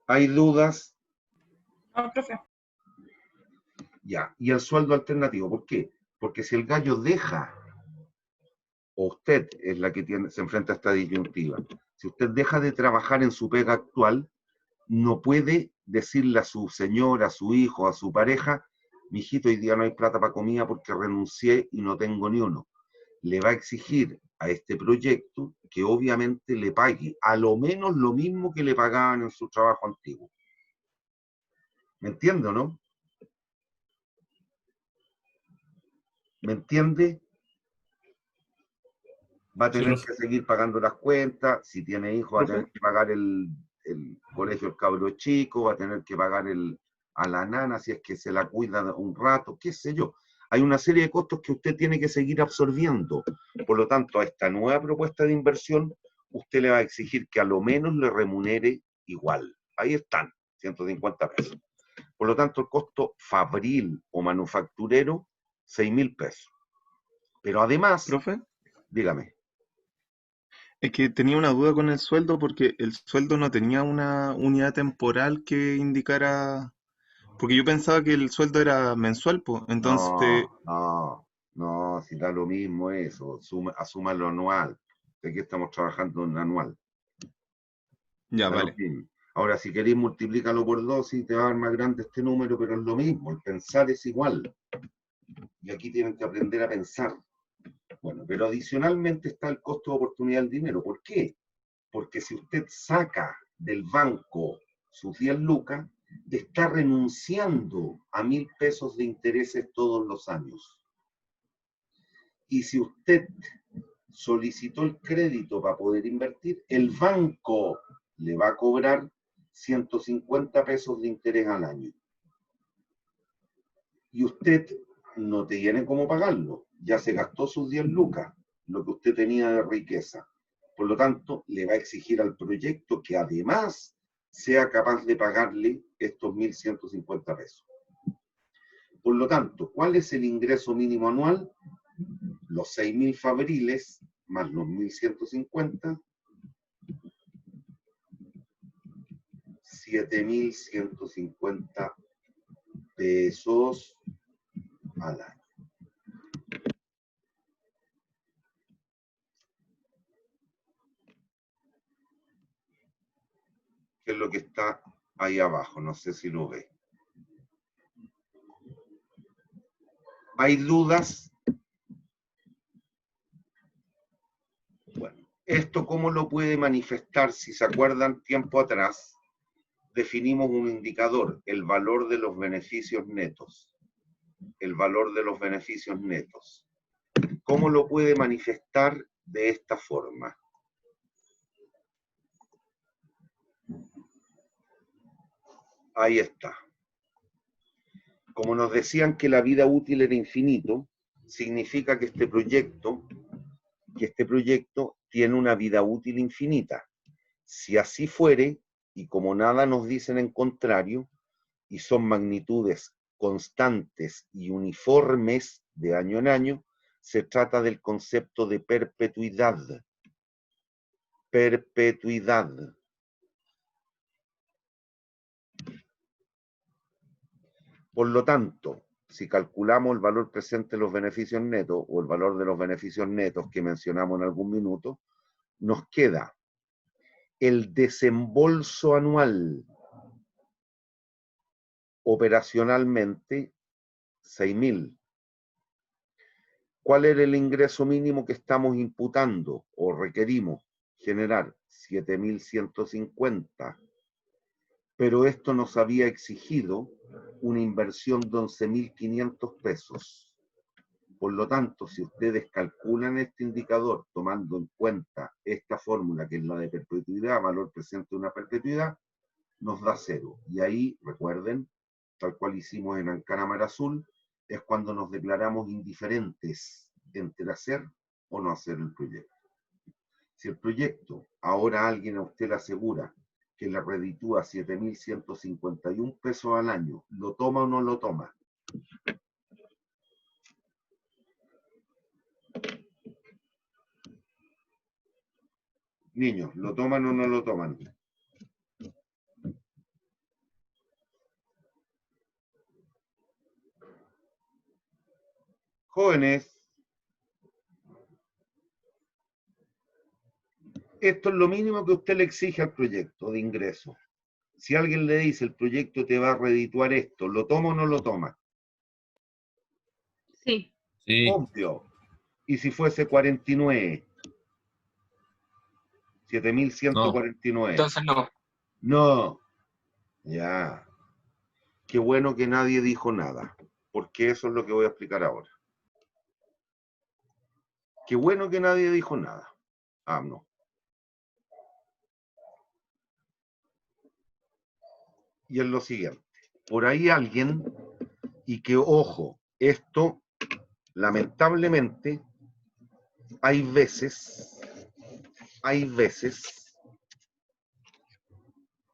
¿hay dudas? No, profe. Ya, y el sueldo alternativo, ¿por qué? Porque si el gallo deja, o usted es la que se enfrenta a esta disyuntiva, si usted deja de trabajar en su pega actual, no puede decirle a su señora, a su hijo, a su pareja, mijito, hoy día no hay plata para comida porque renuncié y no tengo ni uno. Le va a exigir a este proyecto que obviamente le pague a lo menos lo mismo que le pagaban en su trabajo antiguo. ¿Me entiende o no? ¿Me entiende? Va a Sí, tener profe. que seguir pagando las cuentas, si tiene hijos va a tener Profe, que pagar el colegio del cabro chico, va a tener que pagar a la nana si es que se la cuida un rato, qué sé yo. Hay una serie de costos que usted tiene que seguir absorbiendo. Por lo tanto, a esta nueva propuesta de inversión, usted le va a exigir que a lo menos le remunere igual. Ahí están, 150 pesos. Por lo tanto, el costo fabril o manufacturero, 6.000 pesos. Pero además, profe, dígame. es que tenía una duda con el sueldo porque el sueldo no tenía una unidad temporal que indicara, porque yo pensaba que el sueldo era mensual, pues, entonces, No, no, no, si da lo mismo eso, asuma lo anual. De que estamos trabajando en anual, ya, da lo vale. mismo. Ahora, si queréis, multiplícalo por 2 y te va a dar más grande este número, pero es lo mismo, el pensar es igual. Y aquí tienen que aprender a pensar. Bueno, pero adicionalmente está el costo de oportunidad del dinero. ¿Por qué? Porque si usted saca del banco sus 10 lucas, está renunciando a 1.000 pesos de intereses todos los años. Y si usted solicitó el crédito para poder invertir, el banco le va a cobrar 150 pesos de interés al año. Y usted no tiene cómo pagarlo. Ya se gastó sus 10 lucas, lo que usted tenía de riqueza. Por lo tanto, le va a exigir al proyecto que además sea capaz de pagarle estos 1.150 pesos. Por lo tanto, ¿cuál es el ingreso mínimo anual? Los 6.000 fabriles más los 1.150, 7.150 pesos al año. Que es lo que está ahí abajo, no sé si lo ve. ¿Hay dudas? Bueno, ¿esto cómo lo puede manifestar? Si se acuerdan tiempo atrás, definimos un indicador, el valor de los beneficios netos. El valor de los beneficios netos. ¿Cómo lo puede manifestar de esta forma? Ahí está. Como nos decían que la vida útil era infinito, significa que este proyecto tiene una vida útil infinita. Si así fuere, y como nada nos dicen en contrario, y son magnitudes constantes y uniformes de año en año, se trata del concepto de perpetuidad. Perpetuidad. Por lo tanto, si calculamos el valor presente de los beneficios netos o el valor de los beneficios netos que mencionamos en algún minuto, nos queda el desembolso anual operacionalmente 6.000. ¿Cuál era el ingreso mínimo que estamos imputando o requerimos generar? 7.150. Pero esto nos había exigido una inversión de 11.500 pesos. Por lo tanto, si ustedes calculan este indicador tomando en cuenta esta fórmula, que es la de perpetuidad, valor presente de una perpetuidad, nos da 0. Y ahí, recuerden, tal cual hicimos en Ancana Mar Azul, es cuando nos declaramos indiferentes entre hacer o no hacer el proyecto. Si el proyecto, ahora alguien a usted le asegura que le reditúa 7.151 pesos al año, ¿lo toma o no lo toma? Niños, ¿lo toman o no lo toman? Jóvenes, esto es lo mínimo que usted le exige al proyecto de ingreso. Si alguien le dice el proyecto te va a redituar esto, ¿lo toma o no lo toma? Sí. Sí. Obvio. ¿Y si fuese 49? 7.149. Entonces no. No. Ya. Qué bueno que nadie dijo nada, porque eso es lo que voy a explicar ahora. Qué bueno que nadie dijo nada. Ah, no. Y es lo siguiente. Por ahí alguien, y que ojo, esto lamentablemente hay veces,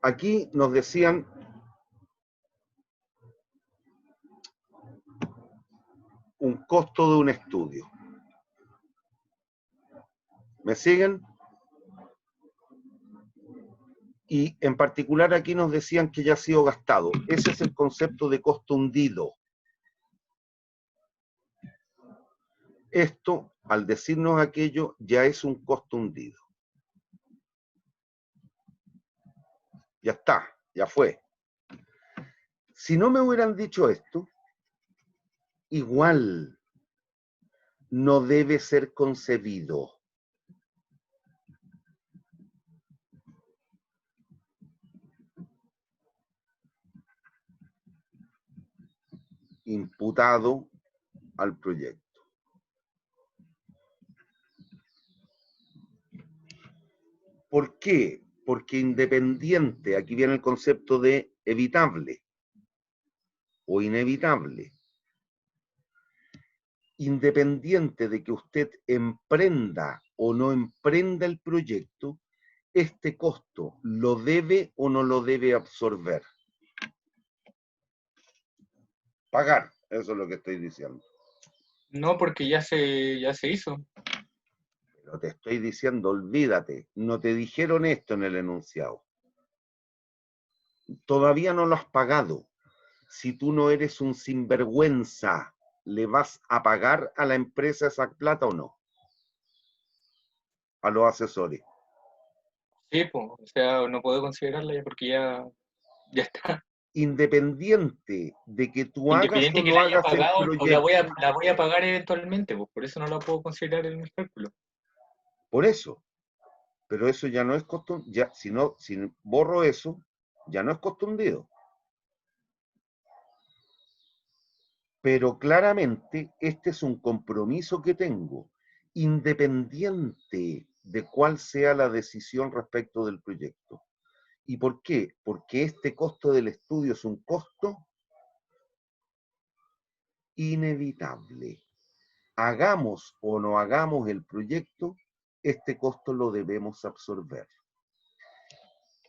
aquí nos decían un costo de un estudio. ¿Me siguen? Y en particular aquí nos decían que ya ha sido gastado. Ese es el concepto de costo hundido. Esto, al decirnos aquello, ya es un costo hundido. Ya está, ya fue. Si no me hubieran dicho esto, igual no debe ser concebido. Imputado al proyecto. ¿Por qué? Porque independiente, aquí viene el concepto de evitable o inevitable. Independiente de que usted emprenda o no emprenda el proyecto, este costo lo debe o no lo debe absorber. Pagar, eso es lo que estoy diciendo. No, porque ya se hizo. Pero te estoy diciendo, olvídate, no te dijeron esto en el enunciado. Todavía no lo has pagado. Si tú no eres un sinvergüenza, ¿le vas a pagar a la empresa esa plata o no? A los asesores. Sí, pues, o sea, no puedo considerarla ya porque ya está. independiente de que tú hagas Independiente o que no la haya hagas el pagado, o proyecto, la voy a pagar eventualmente, pues por eso no la puedo considerar en mis cálculos. por eso, pero eso ya no es costo, ya, si borro eso, ya no es costo hundido. Pero claramente este es un compromiso que tengo, independiente de cuál sea la decisión respecto del proyecto. ¿Y por qué? Porque este costo del estudio es un costo inevitable. Hagamos o no hagamos el proyecto, este costo lo debemos absorber.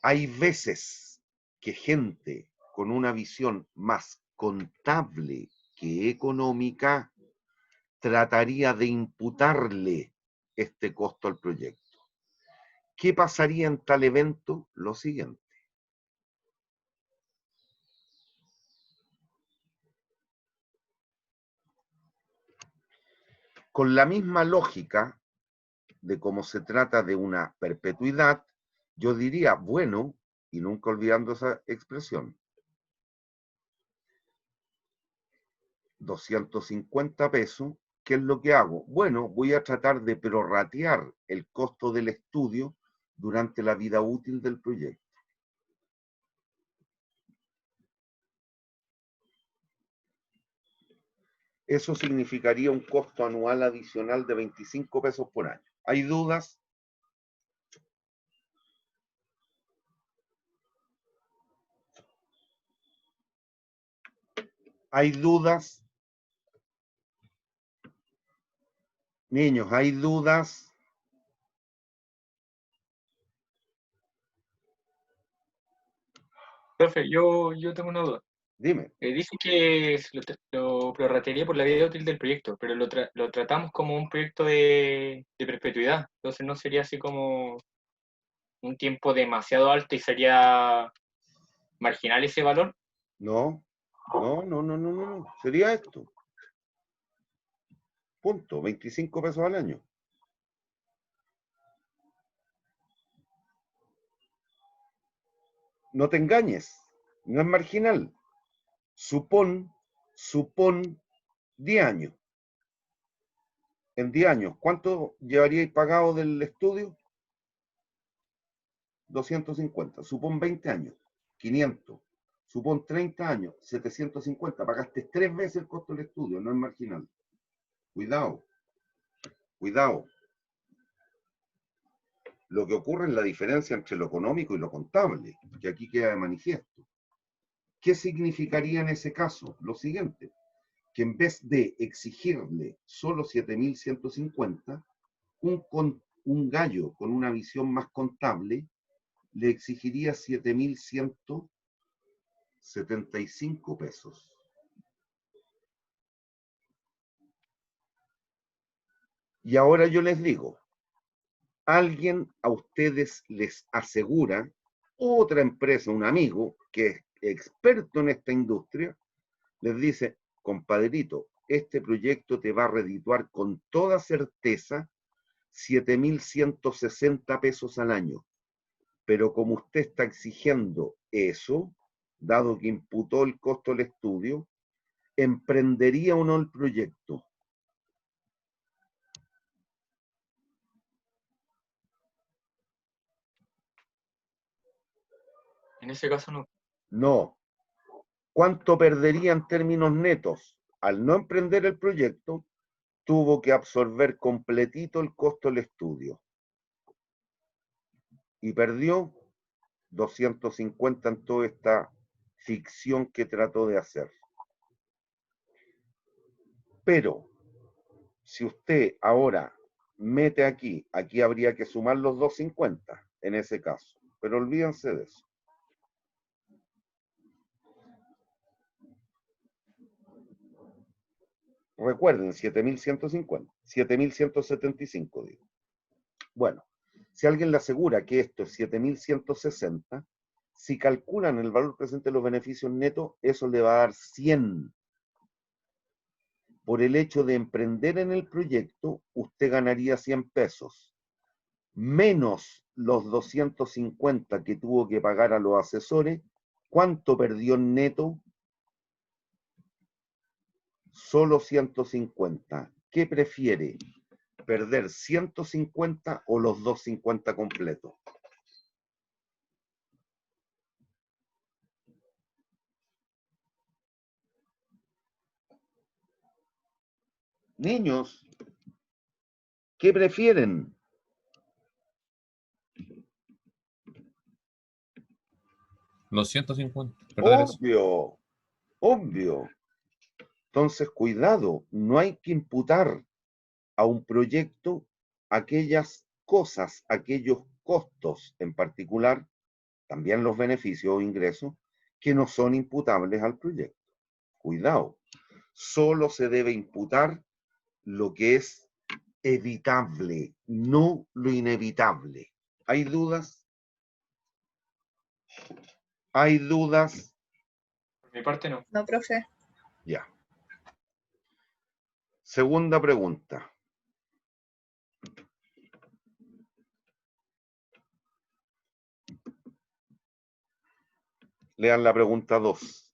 Hay veces que gente con una visión más contable que económica trataría de imputarle este costo al proyecto. ¿Qué pasaría en tal evento? Lo siguiente. Con la misma lógica de cómo se trata de una perpetuidad, yo diría, bueno, y nunca olvidando esa expresión, 250 pesos, ¿qué es lo que hago? Bueno, voy a tratar de prorratear el costo del estudio durante la vida útil del proyecto. Eso significaría un costo anual adicional de 25 pesos por año. ¿Hay dudas? ¿Hay dudas? Niños, ¿hay dudas? Profe, yo tengo una duda. Dime. Dice que lo prorratearía por la vida útil del proyecto, pero lo tratamos como un proyecto de perpetuidad. Entonces no sería así como un tiempo demasiado alto y sería marginal ese valor. No, no. Sería esto. Punto. 25 pesos al año. No te engañes. No es marginal. Supón 10 años. En 10 años, ¿cuánto llevaríais pagado del estudio? 250. Supón 20 años, 500. Supón 30 años, 750. Pagaste 3 veces el costo del estudio, no es marginal. Cuidado, cuidado. Lo que ocurre es la diferencia entre lo económico y lo contable, que aquí queda de manifiesto. ¿Qué significaría en ese caso? Lo siguiente, que en vez de exigirle solo 7.150, un gallo con una visión más contable le exigiría 7.175 pesos. Y ahora yo les digo, alguien a ustedes les asegura, otra empresa, un amigo que es experto en esta industria, les dice, compadrito, este proyecto te va a redituar con toda certeza 7.160 pesos al año. Pero como usted está exigiendo eso, dado que imputó el costo del estudio, ¿emprendería o no el proyecto? En ese caso no. No. ¿Cuánto perdería en términos netos? Al no emprender el proyecto, tuvo que absorber completito el costo del estudio. Y perdió 250 en toda esta ficción que trató de hacer. Pero, si usted ahora mete aquí habría que sumar los 250 en ese caso. Pero olvídense de eso. Recuerden, 7.150, 7.175 digo. Bueno, si alguien le asegura que esto es 7.160, si calculan el valor presente de los beneficios netos, eso le va a dar 100. Por el hecho de emprender en el proyecto, usted ganaría 100 pesos, menos los 250 que tuvo que pagar a los asesores, ¿Cuánto perdió en neto? Solo 150. ¿Qué prefiere? ¿Perder 150 o los 250 completos? Niños, ¿qué prefieren? Los 150. Perder eso. Obvio, obvio. Entonces, cuidado, no hay que imputar a un proyecto aquellas cosas, aquellos costos en particular, también los beneficios o ingresos, que no son imputables al proyecto. Cuidado, solo se debe imputar lo que es evitable, no lo inevitable. ¿Hay dudas? ¿Hay dudas? Por mi parte no. No, profe. Ya. Segunda pregunta. Lean la pregunta 2.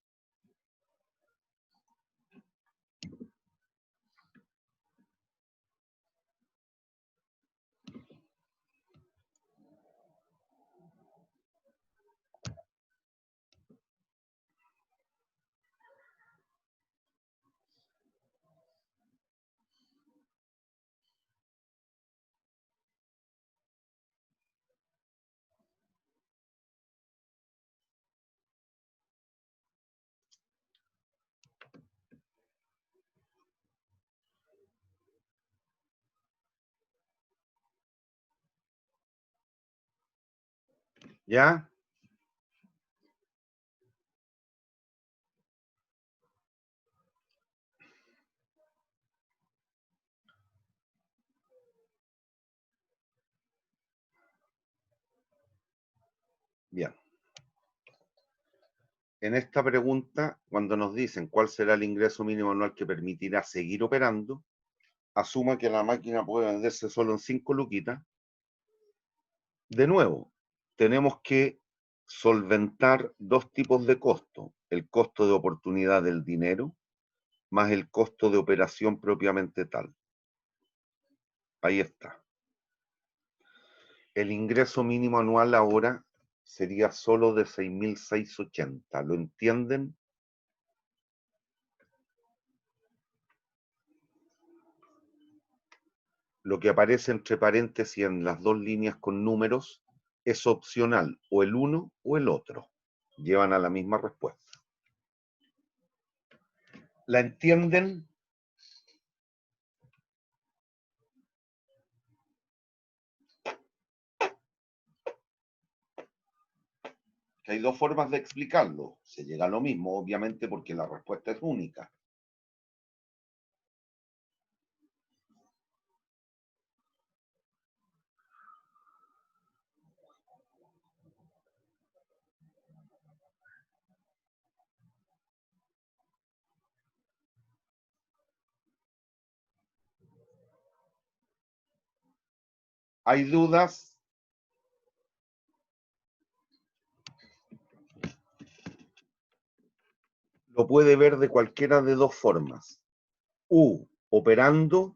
¿Ya? Bien. En esta pregunta, cuando nos dicen cuál será el ingreso mínimo anual que permitirá seguir operando, asuma que la máquina puede venderse solo en 5 luquitas. De nuevo, tenemos que solventar dos tipos de costo: el costo de oportunidad del dinero más el costo de operación propiamente tal. Ahí está. El ingreso mínimo anual ahora sería solo de 6.680. ¿Lo entienden? Lo que aparece entre paréntesis en las dos líneas con números es opcional, o el uno o el otro. Llevan a la misma respuesta. ¿La entienden? Que hay dos formas de explicarlo. Se llega a lo mismo, obviamente, porque la respuesta es única. ¿Hay dudas? Lo puede ver de cualquiera de dos formas. U operando,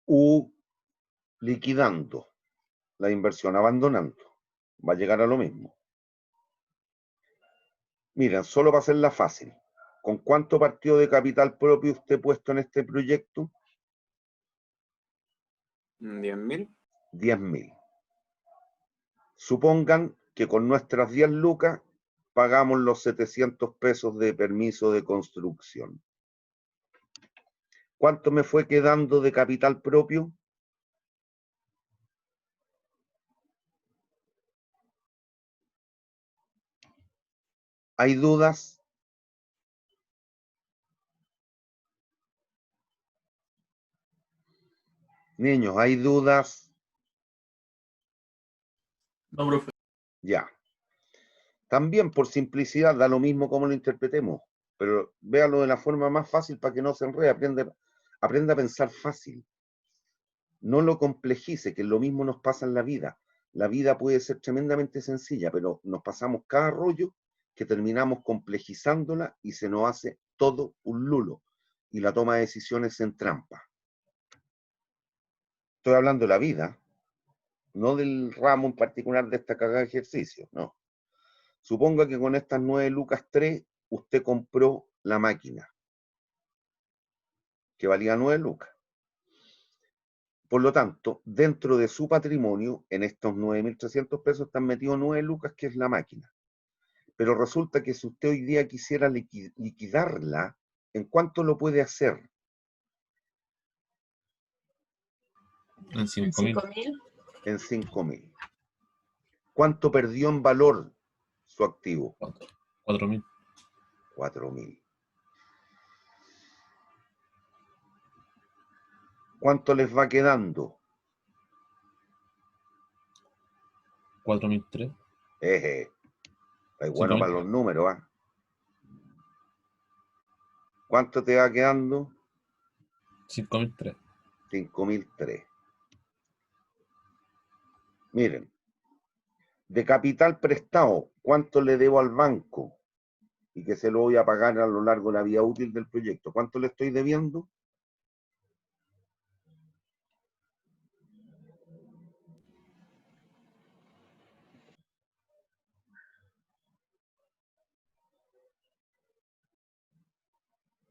U liquidando la inversión, abandonando. Va a llegar a lo mismo. Miren, solo para hacerla fácil, ¿con cuánto partió de capital propio usted puesto en este proyecto? 10.000. 10.000. Supongan que con nuestras 10 lucas pagamos los 700 pesos de permiso de construcción. ¿Cuánto me fue quedando de capital propio? ¿Hay dudas? Niños, ¿hay dudas? No, profe. Ya. También por simplicidad da lo mismo cómo lo interpretemos, pero véalo de la forma más fácil para que no se enrede. Aprenda a pensar fácil. No lo complejice, que lo mismo nos pasa en la vida. La vida puede ser tremendamente sencilla, pero nos pasamos cada rollo que terminamos complejizándola y se nos hace todo un lulo. Y la toma de decisiones en trampa. Estoy hablando de la vida, no del ramo en particular de esta cagada de ejercicio, no. Suponga que con estas 9 lucas 3, usted compró la máquina, que valía 9 lucas. Por lo tanto, dentro de su patrimonio, en estos 9.300 pesos están metidos 9 lucas, que es la máquina. Pero resulta que si usted hoy día quisiera liquidarla, ¿en cuánto lo puede hacer? En 5.000. 5.000. En 5.000. ¿Cuánto perdió en valor su activo? 4.000. 4.000. ¿Cuánto les va quedando? 4.003. Es bueno 5.000. para los números, ¿ah? ¿Cuánto te va quedando? 5.003. 5.003. Miren, de capital prestado, ¿cuánto le debo al banco? Y que se lo voy a pagar a lo largo de la vida útil del proyecto. ¿Cuánto le estoy debiendo?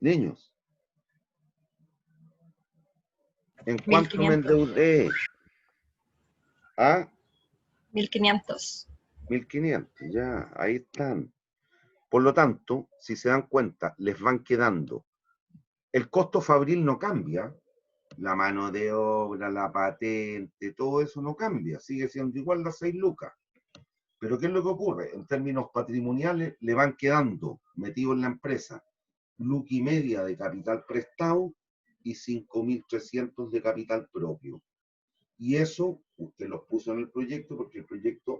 Niños, ¿en cuánto me 1.500. endeudé? ¿Ah? 1.500. 1.500, ya, ahí están. Por lo tanto, si se dan cuenta, les van quedando. El costo fabril no cambia. La mano de obra, la patente, todo eso no cambia. Sigue siendo igual las 6 lucas. Pero ¿qué es lo que ocurre? En términos patrimoniales, le van quedando metidos en la empresa luca y media de capital prestado y 5.300 de capital propio. Y eso usted los puso en el proyecto porque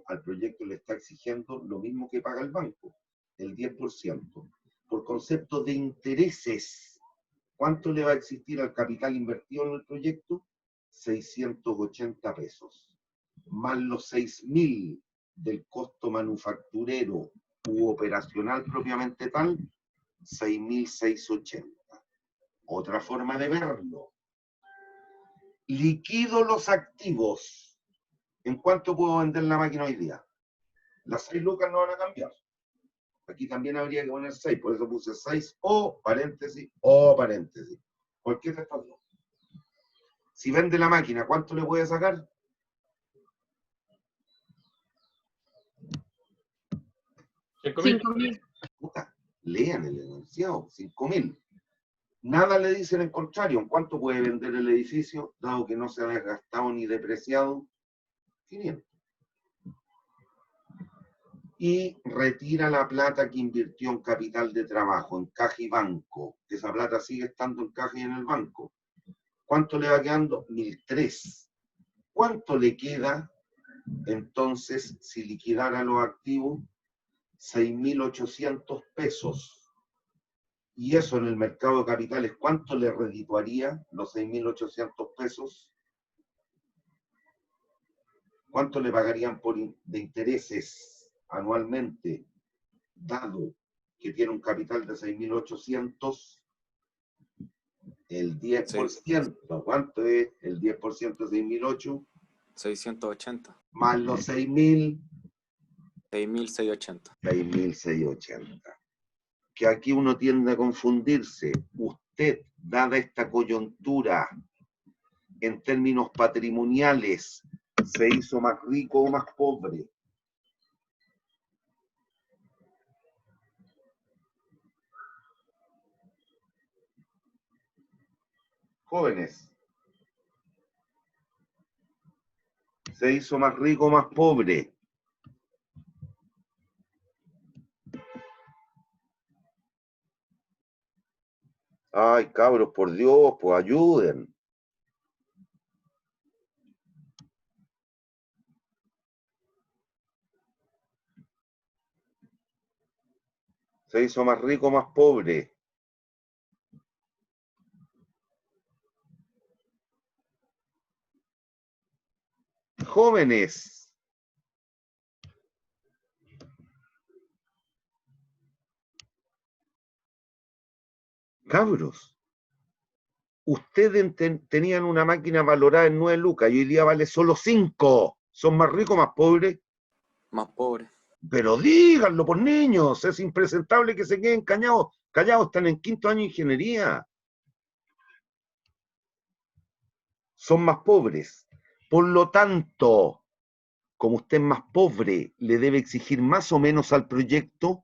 al proyecto le está exigiendo lo mismo que paga el banco, el 10%. Por concepto de intereses, ¿cuánto le va a existir al capital invertido en el proyecto? 680 pesos. Más los 6.000 del costo manufacturero u operacional propiamente tal, 6.680. Otra forma de verlo. Liquido los activos. ¿En cuánto puedo vender la máquina hoy día? Las 6 lucas no van a cambiar. Aquí también habría que poner 6, por eso puse 6 o paréntesis. Cualquiera de estas dos. Si vende la máquina, ¿cuánto le puede sacar? 5.000. Puta, lean el enunciado, 5.000. Nada le dicen el contrario. ¿En cuánto puede vender el edificio, dado que no se ha desgastado ni depreciado? 500. Y retira la plata que invirtió en capital de trabajo, en caja y banco. Esa plata sigue estando en caja y en el banco. ¿Cuánto le va quedando? 1.003. ¿Cuánto le queda entonces si liquidara los activos? 6.800 pesos. Y eso en el mercado de capitales, ¿cuánto le redituaría los 6.800 pesos? ¿Cuánto le pagarían de intereses anualmente, dado que tiene un capital de 6.800? El 10%. ¿Cuánto es el 10% de 6.800? 680. Más los 6.000. 6.680. 6.680. Que aquí uno tiende a confundirse. Usted, dada esta coyuntura, en términos patrimoniales, ¿se hizo más rico o más pobre? Jóvenes, ¿se hizo más rico o más pobre? Ay, cabros, por Dios, pues ayuden. ¿Se hizo más rico o más pobre? Jóvenes, Cabros, ustedes tenían una máquina valorada en 9 lucas y hoy día vale solo 5. ¿Son más ricos o más pobres? Más pobre. Pero díganlo por niños, es impresentable que se queden callados, están en 5º año de ingeniería. Son más pobres. Por lo tanto, como usted es más pobre, le debe exigir más o menos al proyecto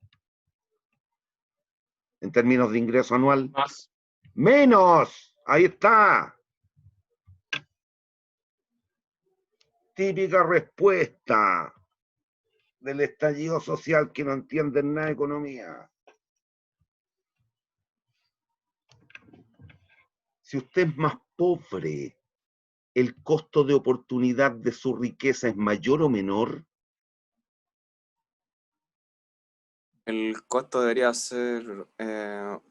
en términos de ingreso anual. Más. Menos. Ahí está. Típica respuesta del estallido social que no entienden nada de economía. Si usted es más pobre, ¿el costo de oportunidad de su riqueza es mayor o menor? El costo debería ser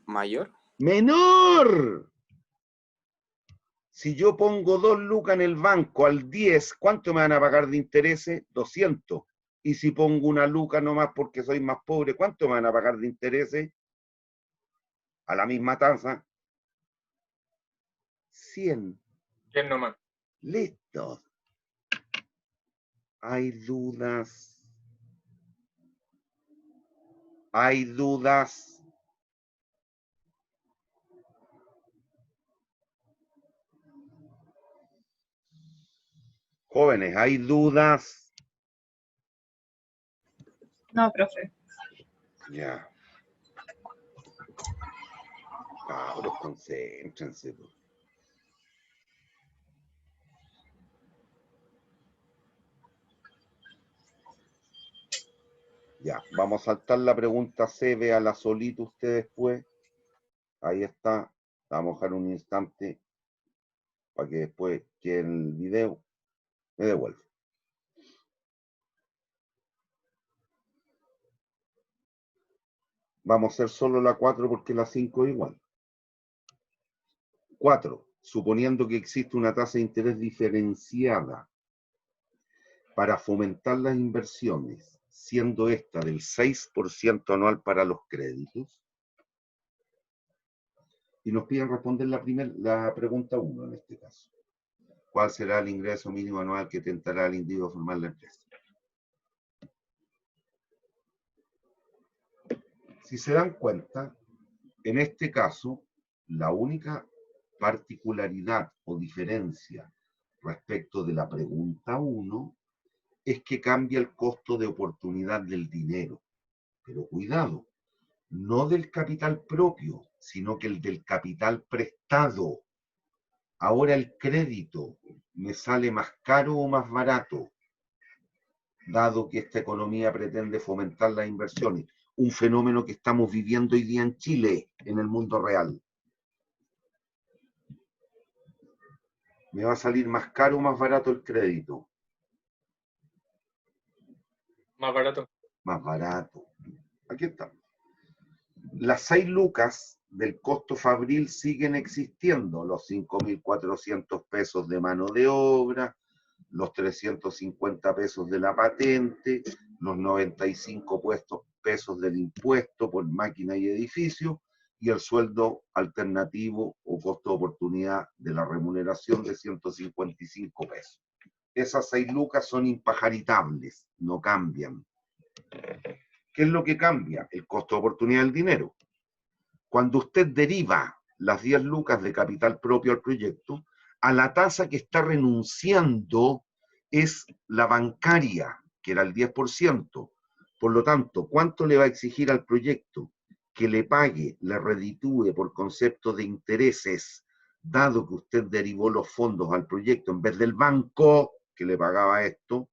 mayor. ¡Menor! Si yo pongo 2 lucas en el banco al 10, ¿cuánto me van a pagar de intereses? 200. Y si pongo 1 luca nomás porque soy más pobre, ¿cuánto me van a pagar de intereses? A la misma tasa. 100. 100 nomás. Listo. Hay dudas. Hay dudas. Jóvenes, hay dudas. No, profe. Ya. Cabros, concéntrense. Po. Ya, vamos a saltar la pregunta C, vea la solito usted después. Ahí está. Vamos a dejar un instante para que después que el video me devuelva. Vamos a hacer solo la 4 porque la 5 es igual. 4. Suponiendo que existe una tasa de interés diferenciada para fomentar las inversiones, siendo esta del 6% anual para los créditos. Y nos piden responder la pregunta 1 en este caso. ¿Cuál será el ingreso mínimo anual que tentará el individuo a formar la empresa? Si se dan cuenta, en este caso, la única particularidad o diferencia respecto de la pregunta 1 es que cambia el costo de oportunidad del dinero. Pero cuidado, no del capital propio, sino que el del capital prestado. Ahora el crédito me sale más caro o más barato, dado que esta economía pretende fomentar las inversiones. Un fenómeno que estamos viviendo hoy día en Chile, en el mundo real. ¿Me va a salir más caro o más barato el crédito? Más barato. Más barato. Aquí está. Las 6 lucas del costo fabril siguen existiendo. Los 5.400 pesos de mano de obra, los 350 pesos de la patente, los 95 pesos del impuesto por máquina y edificio, y el sueldo alternativo o costo de oportunidad de la remuneración de 155 pesos. Esas 6 lucas son impajaritables, no cambian. ¿Qué es lo que cambia? El costo de oportunidad del dinero. Cuando usted deriva las 10 lucas de capital propio al proyecto, a la tasa que está renunciando es la bancaria, que era el 10%. Por lo tanto, ¿cuánto le va a exigir al proyecto? Que le pague, le reditúe por concepto de intereses, dado que usted derivó los fondos al proyecto en vez del banco que le pagaba esto,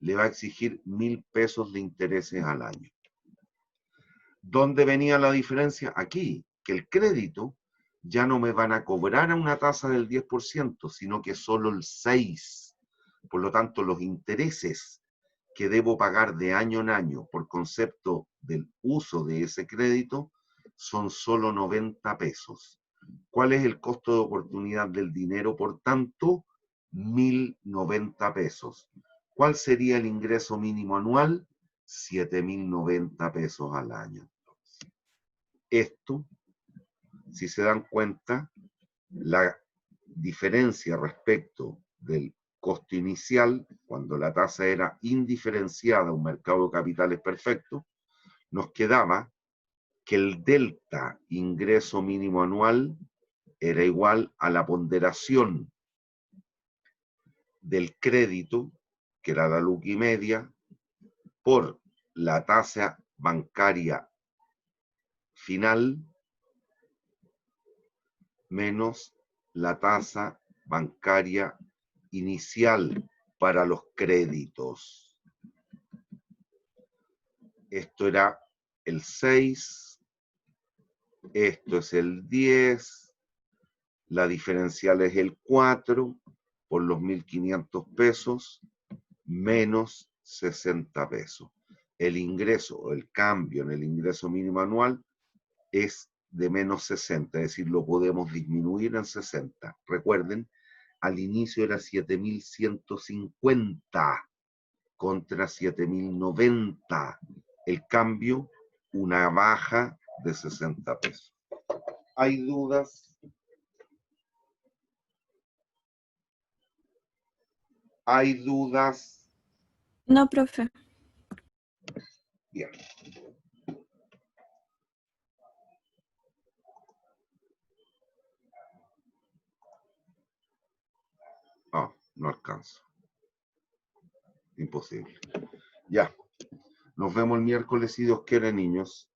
le va a exigir 1.000 pesos de intereses al año. ¿Dónde venía la diferencia? Aquí, que el crédito ya no me van a cobrar a una tasa del 10%, sino que solo el 6%. Por lo tanto, los intereses que debo pagar de año en año por concepto del uso de ese crédito son solo 90 pesos. ¿Cuál es el costo de oportunidad del dinero? Por tanto, 1.090 pesos. ¿Cuál sería el ingreso mínimo anual? 7.090 pesos al año. Esto Si se dan cuenta, la diferencia respecto del costo inicial, cuando la tasa era indiferenciada, un mercado de capitales perfecto, nos quedaba que el delta ingreso mínimo anual era igual a la ponderación del crédito, que era la LUC media, por la tasa bancaria final menos la tasa bancaria inicial para los créditos. Esto era el 6, esto es el 10, la diferencial es el 4 por los 1.500 pesos menos 60 pesos. El ingreso o el cambio en el ingreso mínimo anual es de menos 60, es decir, lo podemos disminuir en 60. Recuerden, al inicio era 7.150 contra 7.090. El cambio, una baja de 60 pesos. ¿Hay dudas? ¿Hay dudas? No, profe. Bien. Ah, no alcanzo. Imposible. Ya. Nos vemos el miércoles si Dios quiere, niños.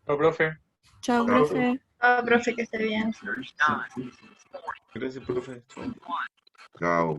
No, profe. Chao, profe. Ah, profe, que esté bien. Gracias, profe. Chao.